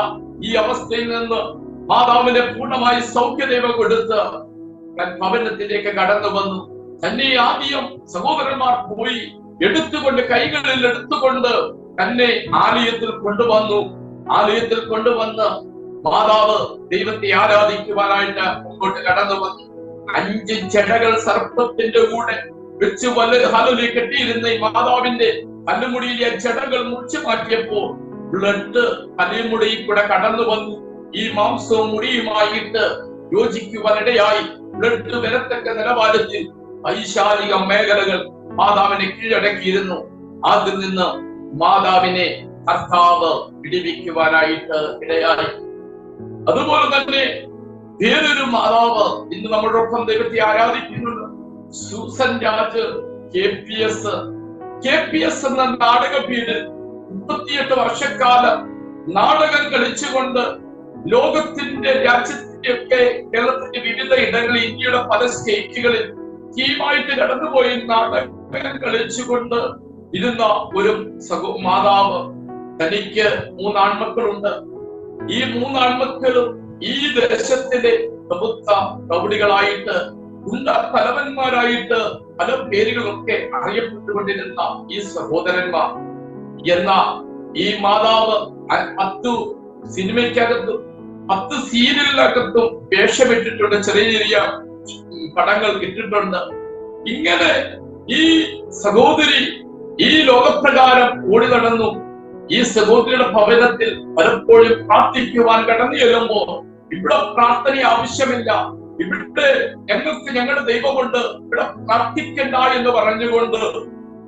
ഈ അവസ്ഥയിൽ നിന്ന് മാതാവിനെ പൂർണ്ണമായി സൗഖ്യദൈവം കൊടുത്ത് ഭവനത്തിലേക്ക് കടന്നു വന്നു. തന്നെ ആദ്യം സഹോദരന്മാർ പോയി എടുത്തുകൊണ്ട്, കൈകളിൽ എടുത്തുകൊണ്ട് തന്നെ ആലയത്തിൽ കൊണ്ടുവന്നു. ആലയത്തിൽ കൊണ്ടുവന്ന് മാതാവ് ദൈവത്തെ ആരാധിക്കുവാനായിട്ട് മുമ്പോട്ട് കടന്നു വന്നു. 5 ജടകൾ സർപ്പത്തിന്റെ കൂടെ വെച്ച് ഹലലി കെട്ടിയിരുന്ന ഈ മാതാവിന്റെ തലമുടിയിലെ ജടകൾ മുറിച്ചു മാറ്റിയപ്പോൾ ബ്ലഡ് തലമുടിയിൽ കൂടെ കടന്നു വന്നു. ഈ മാംസവും മുടിയുമായിട്ട് യോജിക്കുവാനിടയായി. ബ്ലഡ് വരത്തക്ക നിലവാരത്തിൽ വൈശാലിക മേഖലകൾ മാതാവിനെ കീഴടക്കിയിരുന്നു. അതിൽ നിന്ന് മാതാവിനെ കർത്താവ് വിടിവിക്കുവാനായിട്ട് ഇടയായി. അതുപോലെ തന്നെ വേറൊരു മാതാവ് ഇന്ന് നമ്മളോടൊപ്പം ദൈവത്തെ ആരാധിക്കുന്നുണ്ട്. സൂസൻ രാജ് KPS എന്ന നാടക പീഠിൽ 38 വർഷക്കാലം നാടകം കളിച്ചുകൊണ്ട് ലോകത്തിന്റെ രാജ്യത്തിന്റെയൊക്കെ കേരളത്തിന്റെ വിവിധ ഇടങ്ങളിൽ, ഇന്ത്യയുടെ പല സ്റ്റേറ്റുകളിൽ ടീമായിട്ട് കടന്നുപോയി നാടകം കളിച്ചുകൊണ്ട് ഇരുന്ന ഒരു മാതാവ്. തനിക്ക് 3 ആൺമക്കളുണ്ട്. ഈ 3 ആൺമക്കളും ഈ ദേശത്തിലെ പ്രഭുത്വ പ്രൗഢികളായിട്ട്, തലവന്മാരായിട്ട് പല പേരുകളൊക്കെ അറിയപ്പെട്ടുകൊണ്ടിരുന്ന ഈ സഹോദരന്മാർ. എന്ന ഈ മാതാവ് 10 സിനിമയ്ക്കകത്തും 10 സീരിയലിനകത്തും വേഷമിട്ടിട്ടുണ്ട്. ചെറിയ ചെറിയ പടങ്ങൾ ഇട്ടിട്ടുണ്ട്. ഇങ്ങനെ ഈ സഹോദരി ഈ ലോകപ്രകാരം ഓടി നടന്നു. ഈ സഹോദരിയുടെ ഭവനത്തിൽ പലപ്പോഴും പ്രാർത്ഥിക്കുവാൻ കടന്നു ചെല്ലുമ്പോൾ ഇവിടെ പ്രാർത്ഥന ആവശ്യമില്ല, ഇവിടെ ഞങ്ങൾക്ക് ഞങ്ങളുടെ ദൈവമുണ്ട്, ഇവിടെ പ്രാർത്ഥിക്കണ്ട എന്ന് പറഞ്ഞുകൊണ്ട്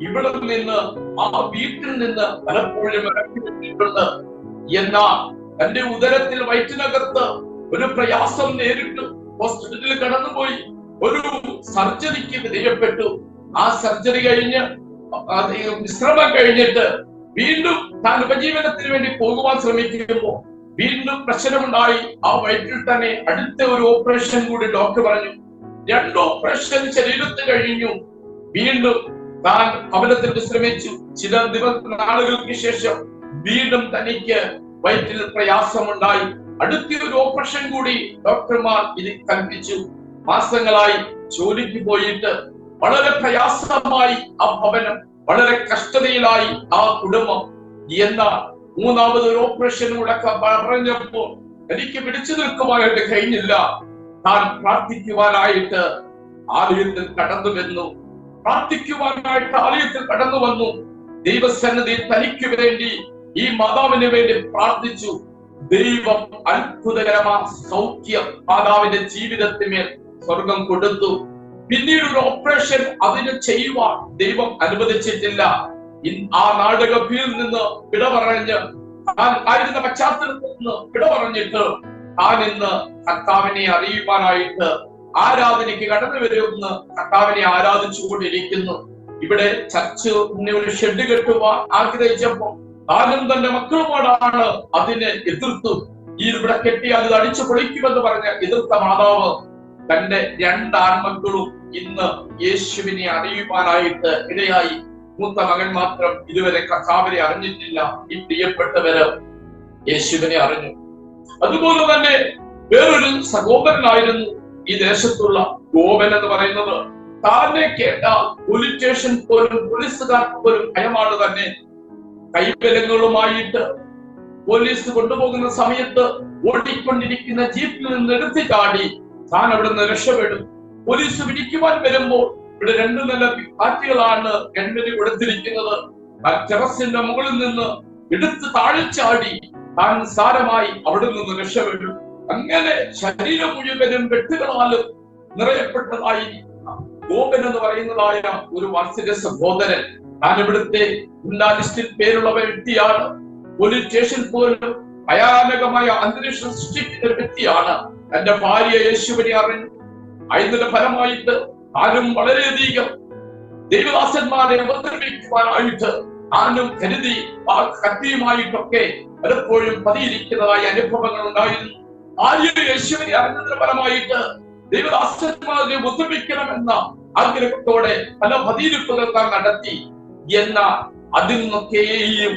ഇവിടെ നിന്ന്, ആ വീട്ടിൽ നിന്ന് പലപ്പോഴും ഇറക്കിവിട്ടിട്ടുണ്ട്. എന്നാൽ തന്റെ ഉദരത്തിൽ, വയറ്റിനകത്ത് ഒരു പ്രയാസം നേരിട്ടു. ഹോസ്പിറ്റലിൽ കടന്നുപോയി ഒരു സർജറിക്ക് വിധേയപ്പെട്ടു. ആ സർജറി കഴിഞ്ഞ് വിശ്രമം കഴിഞ്ഞിട്ട് വീണ്ടും താൻ ഉപജീവനത്തിന് വേണ്ടി പോകുവാൻ ശ്രമിക്കുമ്പോൾ വീണ്ടും പ്രശ്നമുണ്ടായി. ആ വയറ്റിൽ തന്നെ അടുത്ത ഒരു ഓപ്പറേഷൻ കൂടി ഡോക്ടർ പറഞ്ഞു. 2 ഓപ്പറേഷൻ ശരീരത്തിൽ കഴിഞ്ഞു. വീണ്ടും താൻ ഭവനത്തിൽ വിശ്രമിച്ചു. ചില നാളുകൾക്ക് ശേഷം വീണ്ടും തനിക്ക് വയറ്റിൽ പ്രയാസമുണ്ടായി. അടുത്ത ഒരു ഓപ്പറേഷൻ കൂടി ഡോക്ടർമാർ ഇത് കൽപ്പിച്ചു. മാസങ്ങളായി ജോലിക്ക് പോയിട്ട് വളരെ പ്രയാസമായി ആ ഭവനം, വളരെ കഷ്ടതയിലായി ആ കുടുംബം. എന്നാൽ 3ാമത് ഒരു ഓപ്പറേഷൻ കൂടെ പറഞ്ഞപ്പോൾ എനിക്ക് പിടിച്ചു നിൽക്കുവാനായിട്ട് കഴിഞ്ഞില്ല. താൻ പ്രാർത്ഥിക്കുവാനായിട്ട് ആലയത്തിൽ കടന്നു വന്നു. പ്രാർത്ഥിക്കുവാനായിട്ട് ആലയത്തിൽ കടന്നു വന്നു. ദൈവസന്നിധി തനിക്ക് വേണ്ടി, ഈ മാതാവിന് വേണ്ടി പ്രാർത്ഥിച്ചു. ദൈവം അത്ഭുതകരമായ സൗഖ്യം മാതാവിന്റെ ജീവിതത്തിന്മേൽ സ്വർഗം കൊടുത്തു. പിന്നീട് ഒരു ഓപ്പറേഷൻ അതിന് ചെയ്യുവാൻ ദൈവം അനുവദിച്ചിട്ടില്ല. ആ നാടകത്തിൽ നിന്ന് വിട പറഞ്ഞ്, താൻ ആയിരുന്ന പശ്ചാത്തലത്തിൽ നിന്ന് വിട പറഞ്ഞിട്ട് താൻ ഇന്ന് കർത്താവിനെ അറിയുവാനായിട്ട് ആരാധനയ്ക്ക് കടന്നു വരുമെന്ന് കർത്താവിനെ ആരാധിച്ചുകൊണ്ടിരിക്കുന്നു. ഇവിടെ ചർച്ച് ഒരു ഷെഡ് കെട്ടുവാൻ ആഗ്രഹിച്ചപ്പോ താനും തന്റെ മക്കളുമാടാണ് അതിനെ എതിർത്തു. ഈ ഇവിടെ കെട്ടിയാൽ ഇത് അടിച്ചു പൊളിക്കുമെന്ന് പറഞ്ഞ് എതിർത്ത മാതാവ് തന്റെ 2 ആൺമക്കളും ഇന്ന് യേശുവിനെ അറിയുവാനായിട്ട് ഇടയായി. മൂത്ത മകൻ മാത്രം ഇതുവരെ കർത്താവിനെ അറിഞ്ഞിട്ടില്ല. ഈ പ്രിയപ്പെട്ടവര് യേശുവിനെ അറിഞ്ഞു. അതുപോലെ തന്നെ വേറൊരു സഹോദരനായിരുന്നു ഈ ദേശത്തുള്ള ഗോപൻ എന്ന് പറയുന്നത്. താനെ കേട്ട പോലീസ് സ്റ്റേഷൻ പോലും പോലീസുകാർക്ക് പോലും ഭയമാണ് തന്നെ. കൈബലങ്ങളുമായിട്ട് പോലീസ് കൊണ്ടുപോകുന്ന സമയത്ത് ഓടിക്കൊണ്ടിരിക്കുന്ന ജീപ്പിൽ നിന്ന് എടുത്തു ചാടി താൻ അവിടെ നിന്ന് രക്ഷപ്പെടും. പോലീസ് പിടിക്കുവാൻ വരുമ്പോൾ ഇവിടെ 2 നില കാറ്റുകളാണ് ഗവൺമെന്റ് കൊടുത്തിരിക്കുന്നത്. ടെറസിന്റെ മുകളിൽ നിന്ന് എടുത്ത് താഴ്ചാടി താൻ സാരമായി അവിടെ നിന്ന് രക്ഷപ്പെടും. അങ്ങനെ ശരീരം മുഴുവനും വെട്ടുകളാലും നിറയപ്പെട്ടതായി ഗോപൻ എന്ന് പറയുന്നതായ ഒരു വാത്സല്യ സഹോദരൻ. താൻ ഇവിടുത്തെ ലിസ്റ്റിൽ പേരുള്ള വ്യക്തിയാണ്. പോലീസ് സ്റ്റേഷൻ പോലും ഭയാനകമായ അന്തരീക്ഷം സൃഷ്ടിക്കുന്ന ഒരു വ്യക്തിയാണ്. തന്റെ ഭാര്യ യേശുവിനെ അറിഞ്ഞു. അതിന്റെ ഫലമായിട്ട് താനും വളരെയധികം ദൈവദാസന്മാരെ ഉപദ്രവിക്കുവാനായിട്ട് താനും കരുതി ആ കത്തിയുമായിട്ടൊക്കെ പലപ്പോഴും പതിയിരിക്കുന്നതായ അനുഭവങ്ങൾ ഉണ്ടായിരുന്നു. ഭാര്യ യേശുവിനെ അറിഞ്ഞതിന് ഫലമായിട്ട് ദൈവദാസന്മാരെ ഉപദ്രവിക്കണമെന്ന ആഗ്രഹത്തോടെ പല പതിയിരിപ്പുകൾ താൻ നടത്തി. എന്നാൽ അതിൽ നിന്നൊക്കെയും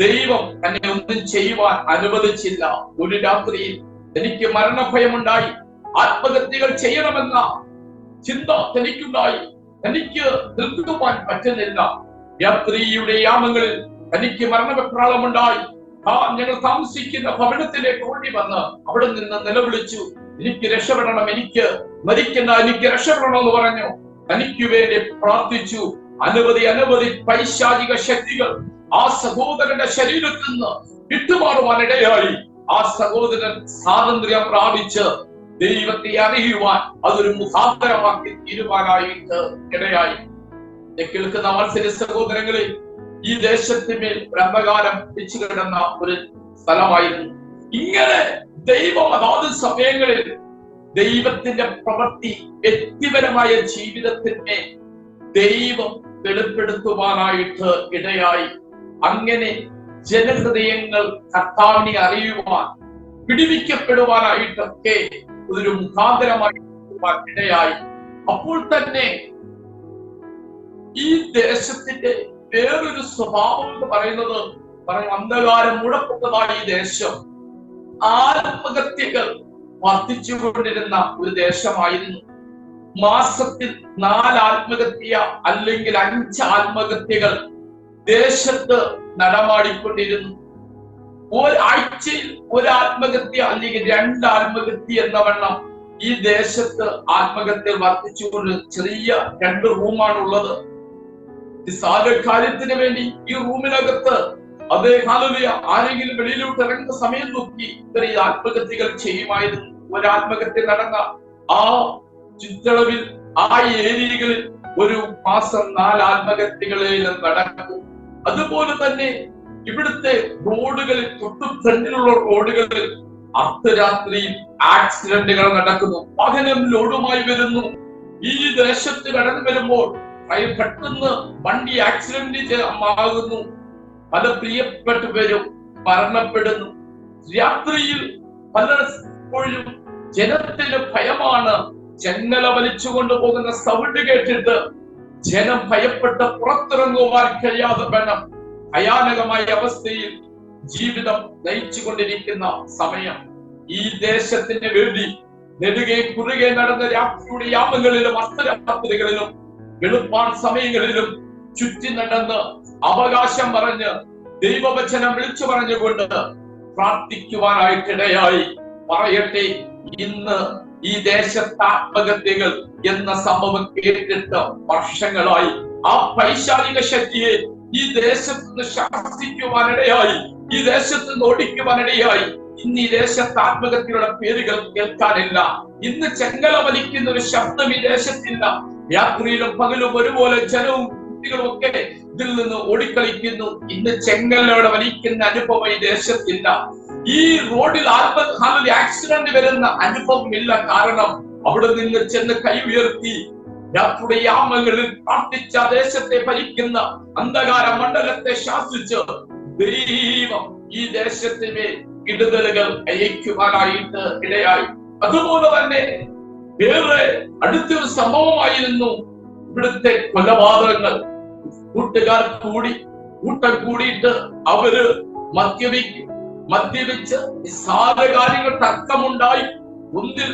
ദൈവം തന്നെ ഒന്നും ചെയ്യുവാൻ അനുവദിച്ചില്ല. ഒരു രാത്രിയിൽ എനിക്ക് മരണഭയമുണ്ടായി. ആത്മഹത്യകൾ ചെയ്യണമെന്ന ചിന്ത തനിക്കുണ്ടായി. തനിക്ക് നിൽക്കുവാൻ പറ്റുന്നില്ല. രാത്രിയുടെ യാമങ്ങളിൽ തനിക്ക് മരണപ്രാളമുണ്ടായി. ഞങ്ങൾ താമസിക്കുന്ന ഭവനത്തിലേക്ക് ഓടി വന്ന് അവിടെ നിന്ന് നിലവിളിച്ചു, എനിക്ക് രക്ഷപ്പെടണം, എനിക്ക് മരിക്കുന്ന, എനിക്ക് രക്ഷപ്പെടണം എന്ന് പറഞ്ഞു. തനിക്ക് വേണ്ടി പ്രാർത്ഥിച്ചു. അനവധി പൈശാചിക ശക്തികൾ ആ സഹോദരന്റെ ശരീരത്തിൽ നിന്ന് വിട്ടുമാറുവാനിടയായി. ആ സഹോദരൻ സ്വാതന്ത്ര്യം പ്രാപിച്ച് ദൈവത്തെ അറിയുവാൻ അതൊരു മുഖാന്തരമാക്കി തീരുവാനായിട്ട് ഇടയായി. കേൾക്കുന്ന വാത്സല്യ സഹോദരങ്ങളെ, ഈ ദേശത്തിന്മേൽ അന്ധകാരം പിടിച്ചു കിടന്ന ഒരു സ്ഥലമായിരുന്നു. ഇങ്ങനെ ദൈവം അതാത് സമയങ്ങളിൽ ദൈവത്തിന്റെ പ്രവൃത്തി വ്യക്തിപരമായ ജീവിതത്തിന്മേൽ ദൈവം വെളിപ്പെടുത്തുവാനായിട്ട് ഇടയായി. അങ്ങനെ ജനഹൃദയങ്ങൾ കർത്താവിനെ അറിയുവാൻ, പിടിവിക്കപ്പെടുവാനായിട്ടൊക്കെ ഒരു മുഖാന്തരമായി ഇടയായി. അപ്പോൾ തന്നെ ഈ ദേശത്തിന്റെ വേറൊരു സ്വഭാവം എന്ന് പറയുന്നത് അന്ധകാരം മുടപ്പെട്ടതായ ഈ ദേശം ആത്മഹത്യകൾ വർദ്ധിച്ചുകൊണ്ടിരുന്ന ഒരു ദേശമായിരുന്നു. മാസത്തിൽ 4 ആത്മഹത്യ അല്ലെങ്കിൽ 5 ആത്മഹത്യകൾ ദേശത്ത് നടമാടിക്കൊണ്ടിരുന്നു. ഒരാഴ്ചയിൽ 1 ആത്മഹത്യ അല്ലെങ്കിൽ 2 ആത്മഹത്യ എന്ന വണ്ണം ഈ ദേശത്ത് ആത്മഹത്യ വർദ്ധിച്ചുകൊണ്ട് ചെറിയ 2 റൂമാണുള്ളത്. കാര്യത്തിന് വേണ്ടി ഈ റൂമിനകത്ത് ആരെങ്കിലും വെളിയിലോട്ട് ഇറങ്ങുന്ന സമയം നോക്കി ഇവർ ഈ ആത്മഹത്യകൾ ചെയ്യുമായിരുന്നു. ഒരു ആത്മഹത്യ നടന്ന ആ ചുറ്റളവിൽ, ആ ഏരിയകളിൽ ഒരു മാസം 4 ആത്മഹത്യകളിൽ നടക്കും. അതുപോലെ തന്നെ ഇവിടുത്തെ റോഡുകളിൽ, തൊട്ടു ഫ്രണ്ടിലുള്ള റോഡുകളിൽ അർദ്ധരാത്രിയിൽ ആക്സിഡന്റുകൾ നടക്കുന്നു. വാഹനം ലോഡുമായി വരുന്നു. ഈ ദേശത്ത് കടന്നു വരുമ്പോൾ പെട്ടെന്ന് വണ്ടി ആക്സിഡന്റ് ആകുന്നു. പല പ്രിയപ്പെട്ടവരും മരണപ്പെടുന്നു. രാത്രിയിൽ പലപ്പോഴും ജനത്തിന് ഭയമാണ്. ജനല വലിച്ചു കൊണ്ടുപോകുന്ന സൗണ്ട് കേട്ടിട്ട് ജനം ഭയപ്പെട്ട് പുറത്തിറങ്ങുവാൻ കഴിയാതെ വേണം ഭയാനകമായ അവസ്ഥയിൽ ജീവിതം നയിച്ചു കൊണ്ടിരിക്കുന്ന സമയം. ഈ ദേശത്തിന് വേണ്ടി നെടുകെ കുറുകെ നടന്ന രാത്രിയുടെ യാമങ്ങളിലും അർദ്ധരാത്രികളിലും വെളുപ്പാൻ സമയങ്ങളിലും ചുറ്റി നടന്ന് അവകാശം പറഞ്ഞ് ദൈവവചനം വിളിച്ചു പറഞ്ഞുകൊണ്ട് പ്രാർത്ഥിക്കുവാനായിട്ടിടയായി. പറയട്ടെ, ഇന്ന് ഈ ദേശത്ത് ആത്മഹത്യകൾ എന്ന സംഭവം കേട്ടിട്ട് വർഷങ്ങളായി. ആ പൈശാചിക ശക്തിയെ ഈ ദേശത്ത് നിന്ന് ശാസിക്കുവാനിടയായി, ഈ ദേശത്ത് നിന്ന് ഓടിക്കുവാനിടയായി. ഇന്ന് ഈ ദേശത്ത് ആത്മഹത്യയുടെ പേരുകൾ കേൾക്കാനില്ല. ഇന്ന് ചെങ്കല വലിക്കുന്ന ഒരു ശബ്ദം ഈ ദേശത്തില്ല. രാത്രിയിലും പകലും ഒരുപോലെ ജനവും കുട്ടികളും ഒക്കെ ഇതിൽ നിന്ന് ഓടിക്കളിക്കുന്നു. ഇന്ന് ചെങ്കലോടെ വലിക്കുന്ന അനുഭവം ഈ ദേശത്തില്ല. ഈ റോഡിൽ ആക്സിഡന്റ് വരുന്ന അനുഭവം ഇല്ല. കാരണം അവിടെ നിന്ന് ചെന്ന് കൈ ഉയർത്തി രാത്രിയുടെ യാമങ്ങളിൽ പ്രാർത്ഥിച്ച ദേശത്തെ ഭരിക്കുന്ന അന്ധകാര മണ്ഡലത്തെ ശാസിച്ച് ദൈവം ഈ ദേശത്തിന് ഇടതലുകൾ അയക്കുവാനായിട്ട് ഇടയായി. അതുപോലെ തന്നെ വേറെ അടുത്തൊരു സംഭവമായിരുന്നു ഇവിടുത്തെ കൊലപാതകങ്ങൾ. കൂട്ടം കൂടിയിട്ട് അവര് മദ്യപിച്ച് നിസ്സാര കാര്യങ്ങൾ തർക്കമുണ്ടായി ഒന്നിൽ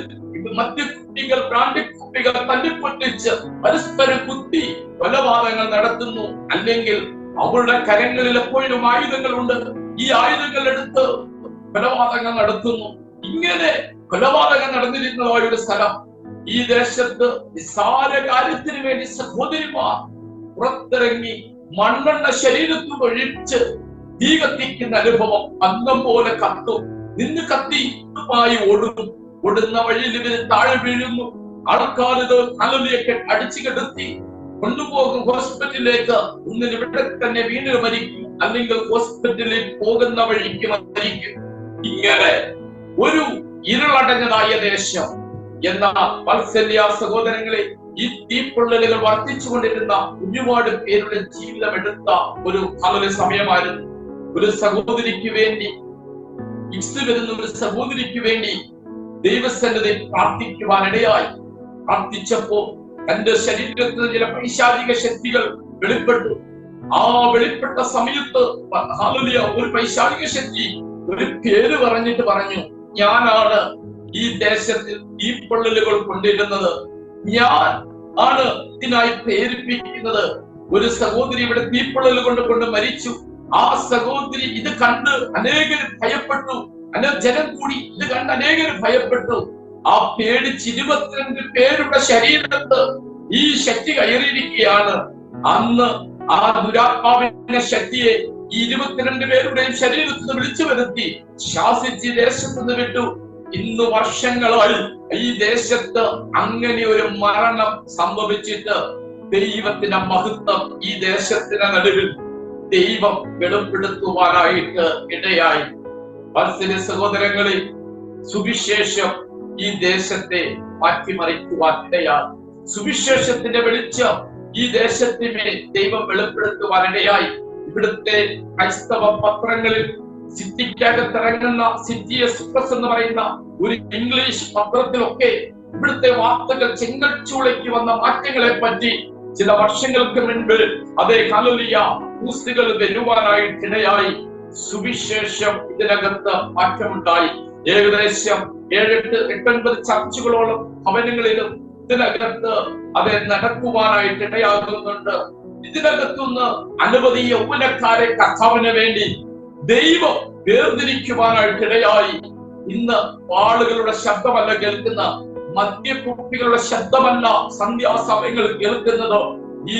മദ്യക്കുപ്പികൾ ബ്രാൻഡിക്കുപ്പികൾ തല്ലിപ്പൊട്ടിച്ച് പരസ്പരം കുത്തി കൊലപാതകങ്ങൾ നടത്തുന്നു. അല്ലെങ്കിൽ അവരുടെ കരങ്ങളിൽ എപ്പോഴും ആയുധങ്ങളുണ്ട്, ഈ ആയുധങ്ങൾ എടുത്ത് കൊലപാതകങ്ങൾ നടത്തുന്നു. ഇങ്ങനെ കൊലപാതകം നടന്നിരുന്നതായ ഒരു സ്ഥലം. ഈ ദേശത്ത് നിസ്സാര കാര്യത്തിന് വേണ്ടി സഹോദരിമാർ പുറത്തിറങ്ങി മണ്ണെണ്ണ ശരീരത്തിൽ ഒഴിച്ച് തീ കത്തിക്കുന്ന അനുഭവം. അന്നം പോലെ കത്തും, നിന്ന് കത്തിയുമായി ഓടുന്ന വഴിയിൽ ഇവര് താഴെ വീഴുന്നു. ആൾക്കാർ ഇത് കലലിയൊക്കെ അടിച്ചു കെടുത്തി കൊണ്ടുപോകും ഹോസ്പിറ്റലിലേക്ക്. ഒന്നിന് ഇവിടെ തന്നെ വീണ്ടും മരിക്കും, അല്ലെങ്കിൽ ഹോസ്പിറ്റലിൽ പോകുന്ന വഴിക്ക് മരിക്കും. ഇങ്ങനെ ഒരു ഇരുളടഞ്ഞതായ ദേശം. എന്ന വാത്സല്യ സഹോദരങ്ങളെ, ഈ തീപ്പൊള്ളലുകൾ വർദ്ധിച്ചുകൊണ്ടിരുന്ന ഒരുപാട് പേരുടെ ജീവിതം എടുത്ത ഒരു കാല സമയമായിരുന്നു. ഒരു സഹോദരിക്ക് വേണ്ടി ഒരു സഹോദരിക്ക് വേണ്ടി ദൈവസന്നിധി പ്രാർത്ഥിക്കുവാനിടയായി. പ്രാർത്ഥിച്ചപ്പോ തന്റെ ശരീരത്തിൽ ചില പൈശാചിക ശക്തികൾ വെളിപ്പെട്ടു. ആ വെളിപ്പെട്ട സമയത്ത് ഒരു പൈശാചിക ശക്തി ഒരു പേര് പറഞ്ഞിട്ട് പറഞ്ഞു, ഞാനാണ് ഈ ദേശത്തിൽ ഈ പൊള്ളലുകൾ കൊണ്ടിരുന്നത്, ഞാൻ ആണ് ഇതിനായി പ്രേരിപ്പിക്കുന്നത്. ഒരു സഹോദരി ഇവിടെ തീപ്പൊള്ളൽ കൊണ്ട് മരിച്ചു. ആ സഹോദരി ഇത് കണ്ട് അനേകര് ഭയപ്പെട്ടു. ജനം കൂടി ഇത് കണ്ട് അനേകര് ഭയപ്പെട്ടു. ആ പേടിച്ച് 22 പേരുടെ ശരീരത്ത് ഈ ശക്തി കയറിയിരിക്കുകയാണ്. അന്ന് ആ ദുരാത്മാവിന്റെ ശക്തിയെ ഈ 22 പേരുടെയും ശരീരത്തിൽ നിന്ന് വിളിച്ചു വരുത്തി ശാസിച്ച് ദേശത്ത് നിന്ന് വിട്ടു. ഇന്ന് വർഷങ്ങളായി ഈ ദേശത്ത് അങ്ങനെ ഒരു മരണം സംഭവിച്ചിട്ട് ദൈവത്തിന്റെ മഹത്വം ഈ ദേശത്തിന്റെ നടുവിൽ ദൈവം വെളിപ്പെടുത്തുവാനായിട്ട് ഇടയായി. വാത്സല്യ സഹോദരങ്ങളെ, സുവിശേഷം ഈ ദേശത്തെ മാറ്റിമറിക്കുവാൻ ഇടയായി. സുവിശേഷത്തിന്റെ വെളിച്ചം ഈ ദേശത്തിന്മേൽ ദൈവം വെളിപ്പെടുത്തുവാനിടയായി. ഇവിടുത്തെ ക്രൈസ്തവ പത്രങ്ങളിൽ സിറ്റിക്കകത്തിറങ്ങുന്ന സിറ്റി എക്സ്പ്രസ് എന്ന് പറയുന്ന ഒരു ഇംഗ്ലീഷ് പത്രത്തിലൊക്കെ ഇവിടുത്തെ വാർത്തകൾ ചെങ്കൽച്ചൂളയ്ക്ക് വന്ന മാറ്റങ്ങളെ പറ്റി ചില വർഷങ്ങൾക്ക് മുൻപ് അതേ ഹല്ലേലൂയ ന്യൂസുകൾ വരുവാനായിട്ടിടയായി. സുവിശേഷം ഇതിനകത്ത് മാറ്റമുണ്ടായി. ഏകദേശം 7-8 ചർച്ചുകളോളം ഭവനങ്ങളിലും ഇതിനകത്ത് അത് നടക്കുവാനായിട്ട് ഇടയാകുന്നുണ്ട്. ഇതിനകത്തുനിന്ന് അനവധി യൗവനക്കാരെ കർത്താവിന് വേണ്ടി ദൈവം വേർതിരിക്കുവാനായിട്ടിടയായി. ഇന്ന് ആളുകളുടെ ശബ്ദമല്ല കേൾക്കുന്ന, മദ്യക്കുപ്പികളുടെ ശബ്ദമല്ല സന്ധ്യാസമയങ്ങൾ കേൾക്കുന്നത്. ഈ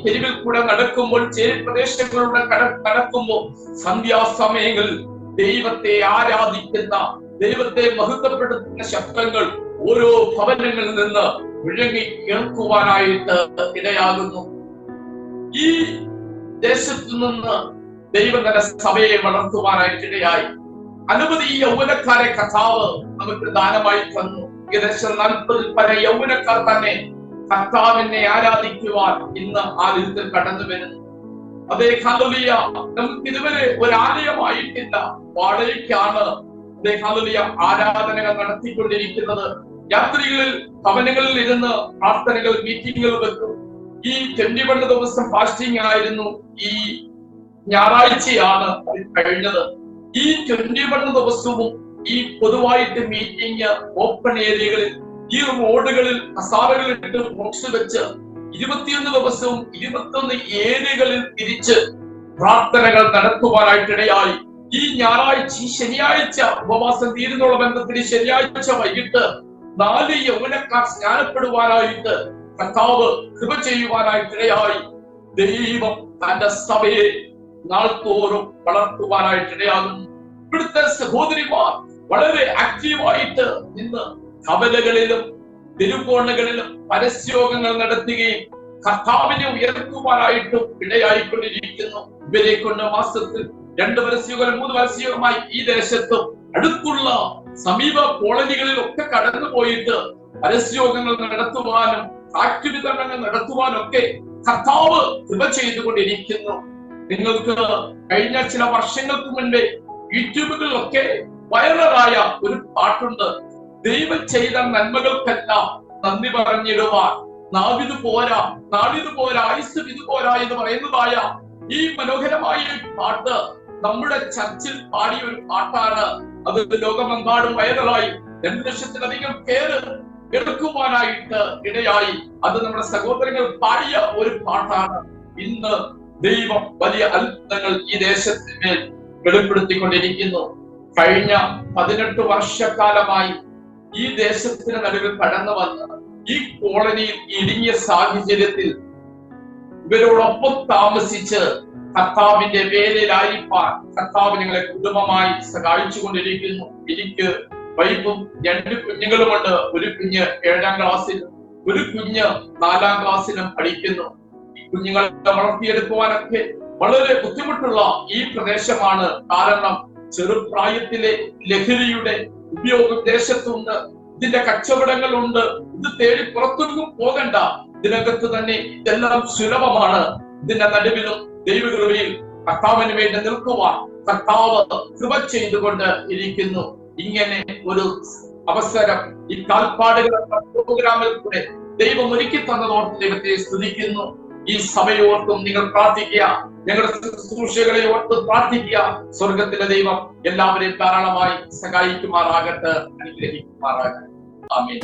തെരുവിൽ കൂടെ നടക്കുമ്പോൾ, ചേരി പ്രദേശങ്ങളിലൂടെ നടക്കുമ്പോൾ സന്ധ്യാസമയങ്ങളിൽ ദൈവത്തെ ആരാധിക്കുന്ന, ദൈവത്തെ മഹത്വപ്പെടുത്തുന്ന ശബ്ദങ്ങൾ ഓരോ ഭവനങ്ങളിൽ നിന്ന് മുഴങ്ങി കേൾക്കുവാനായിട്ട് ഇടയാകുന്നു. ഈ ദേശത്തു നിന്ന് ദൈവം തന്നെ സഭയെ വളർത്തുവാനായിട്ടിടയായി. അനവധി യൗവനക്കാരെ കർത്താവ് നമുക്ക് ദാനമായി തന്നു. ഏകദേശം 40 പര യൗവനക്കാർ തന്നെ കർത്താവിനെ ആരാധിക്കുവാൻ ഇന്ന് ആ ലിസ്റ്റിൽ കടന്നു വരുന്നു. അതേ ഹല്ലേലൂയ, നമുക്ക് ഇതുവരെ ഒരു ആലയമായിട്ടില്ല, വാടകയ്ക്കാണ് അതേ ഹല്ലേലൂയ ആരാധനകൾ നടത്തിക്കൊണ്ടിരിക്കുന്നത്. രാത്രികളിൽ ഭവനങ്ങളിൽ ഇരുന്ന് പ്രാർത്ഥനകൾ, മീറ്റിങ്ങുകൾ വെക്കും. ഈ 21 ദിവസം ഫാസ്റ്റിംഗ് ആയിരുന്നു. ഈ ഞായറാഴ്ചയാണ് കഴിഞ്ഞത്. ഈ 21 ദിവസവും ഈ പൊതുവായിട്ട് മീറ്റിംഗ് ഓപ്പൺ ഏരിയകളിൽ, ഈ റോഡുകളിൽ കസാരകളിട്ട് ബോക്സ് വെച്ച് 21 ദിവസവും 21 ഏരിയകളിൽ തിരിച്ച് പ്രാർത്ഥനകൾ നടത്തുവാനായിട്ടിടയായി. ഈ ഞായറാഴ്ച, ശനിയാഴ്ച ഉപവാസം തീരുന്നുള്ള ബന്ധത്തിൽ ശനിയാഴ്ച വൈകിട്ട് 4 യൗവനക്കാർ സ്നാനപ്പെടുവാനായിട്ട് കർത്താവ് കൃപ ചെയ്യുവാനായിട്ടിടയായി. ദൈവം തന്റെ സഭയെ നാൾത്തോറും വളർത്തുവാനായിട്ടിടയാകുന്നു. ഇവിടുത്തെ സഹോദരിമാർ വളരെ ആക്റ്റീവായിട്ട് ഇന്ന് കവലകളിലും തിരുക്കോണകളിലും പരസ്യോഗങ്ങൾ നടത്തുകയും കർത്താവിനെ ഉയർത്തുവാനായിട്ടും ഇടയായിക്കൊണ്ടിരിക്കുന്നു. ഇവരെ കൊണ്ട് മാസത്തിൽ 2 പരസ്യങ്ങളും 3 പരസ്യവുമായി ഈ ദേശത്തും അടുത്തുള്ള സമീപ കോളനികളിൽ ഒക്കെ കടന്നു പോയിട്ട് പരസ്യോഗങ്ങൾ നടത്തുവാനും സാക്ഷ്യവിതരണങ്ങൾ നടത്തുവാനും ഒക്കെ കർത്താവ് കൃപ ചെയ്തുകൊണ്ടിരിക്കുന്നു. നിങ്ങൾക്ക് കഴിഞ്ഞ ചില വർഷങ്ങൾക്ക് മുൻപേ യൂട്യൂബുകളിലൊക്കെ വൈറലായ ഒരു പാട്ടുണ്ട്. ദൈവം ചെയ്ത നന്മകൾക്കെല്ലാം നന്ദി പറഞ്ഞിടുവാൻ നാവിത് പോരാ, നാടിത് പോരാ, ആയുസ്സും ഇത് പോരാ എന്ന് പറയുന്നതായ ഈ മനോഹരമായ പാട്ട് നമ്മുടെ ചർച്ചിൽ പാടിയ ഒരു പാട്ടാണ്. അത് ലോകമെമ്പാടും വൈറലായി 2 ലക്ഷത്തിലധികം പേര് കേൾക്കുവാനായിട്ട് ഇടയായി. അത് നമ്മുടെ സഹോദരങ്ങൾ പാടിയ ഒരു പാട്ടാണ്. ഇന്ന് ദൈവം വലിയ അത്ഭുതങ്ങൾ ഈ ദേശത്തിന്മേൽ വെളിപ്പെടുത്തിക്കൊണ്ടിരിക്കുന്നു. കഴിഞ്ഞ 18 വർഷക്കാലമായി ഈ ദേശത്തിന് നടുവിൽ കടന്നു വന്ന് ഈ കോളനിയിൽ ഇടുങ്ങിയ സാഹചര്യത്തിൽ ഇവരോടൊപ്പം താമസിച്ച് കർത്താവിന്റെ വേലയിലായിരിക്കാൻ കർത്താവ് ഞങ്ങളെ കുടുംബമായി സഹായിച്ചുകൊണ്ടിരിക്കുന്നു. എനിക്ക് വൈഫും 2 കുഞ്ഞുങ്ങളുമുണ്ട്. ഒരു കുഞ്ഞ് 7ാം ക്ലാസ്സിലും ഒരു കുഞ്ഞ് 4ാം ക്ലാസ്സിലും പഠിക്കുന്നു. ഈ കുഞ്ഞുങ്ങളെ വളർത്തിയെടുക്കുവാനൊക്കെ വളരെ ബുദ്ധിമുട്ടുള്ള ഈ പ്രദേശമാണ്. കാരണം ചെറുപ്രായത്തിലെ ലഹരിയുടെ ഉപയോഗം ദേശത്തുണ്ട്, ഇതിന്റെ കച്ചവടങ്ങളുണ്ട്. ഇത് തേടി പുറത്തൊന്നും പോകണ്ട, ഇതിനകത്ത് തന്നെ ഇതെല്ലാം സുലഭമാണ്. ഇതിന്റെ നടുവിലും ദൈവകൃപയിൽ കർത്താവിന് വേണ്ടി നിൽക്കുവാൻ കർത്താവ് കൃപ ചെയ്തുകൊണ്ട് ഇരിക്കുന്നു. ഇങ്ങനെ ഒരു അവസരം ഈ കാൽപ്പാടുകൾ പ്രോഗ്രാമിൽ കൂടെ ദൈവം ഒരുക്കി തന്നതോർത്ത് ദൈവത്തെ സ്തുതിക്കുന്നു. ഈ സഭയോർത്തും നിങ്ങൾ പ്രാർത്ഥിക്കുക, ഞങ്ങളുടെ ശുശ്രൂഷകളെ ഓർത്ത് പ്രാർത്ഥിക്കുക. സ്വർഗത്തിലെ ദൈവം എല്ലാവരെയും ധാരാളമായി സഹായിക്കുമാറാകട്ടെ, അനുഗ്രഹിക്കുമാറാകട്ടെ. ആമേൻ.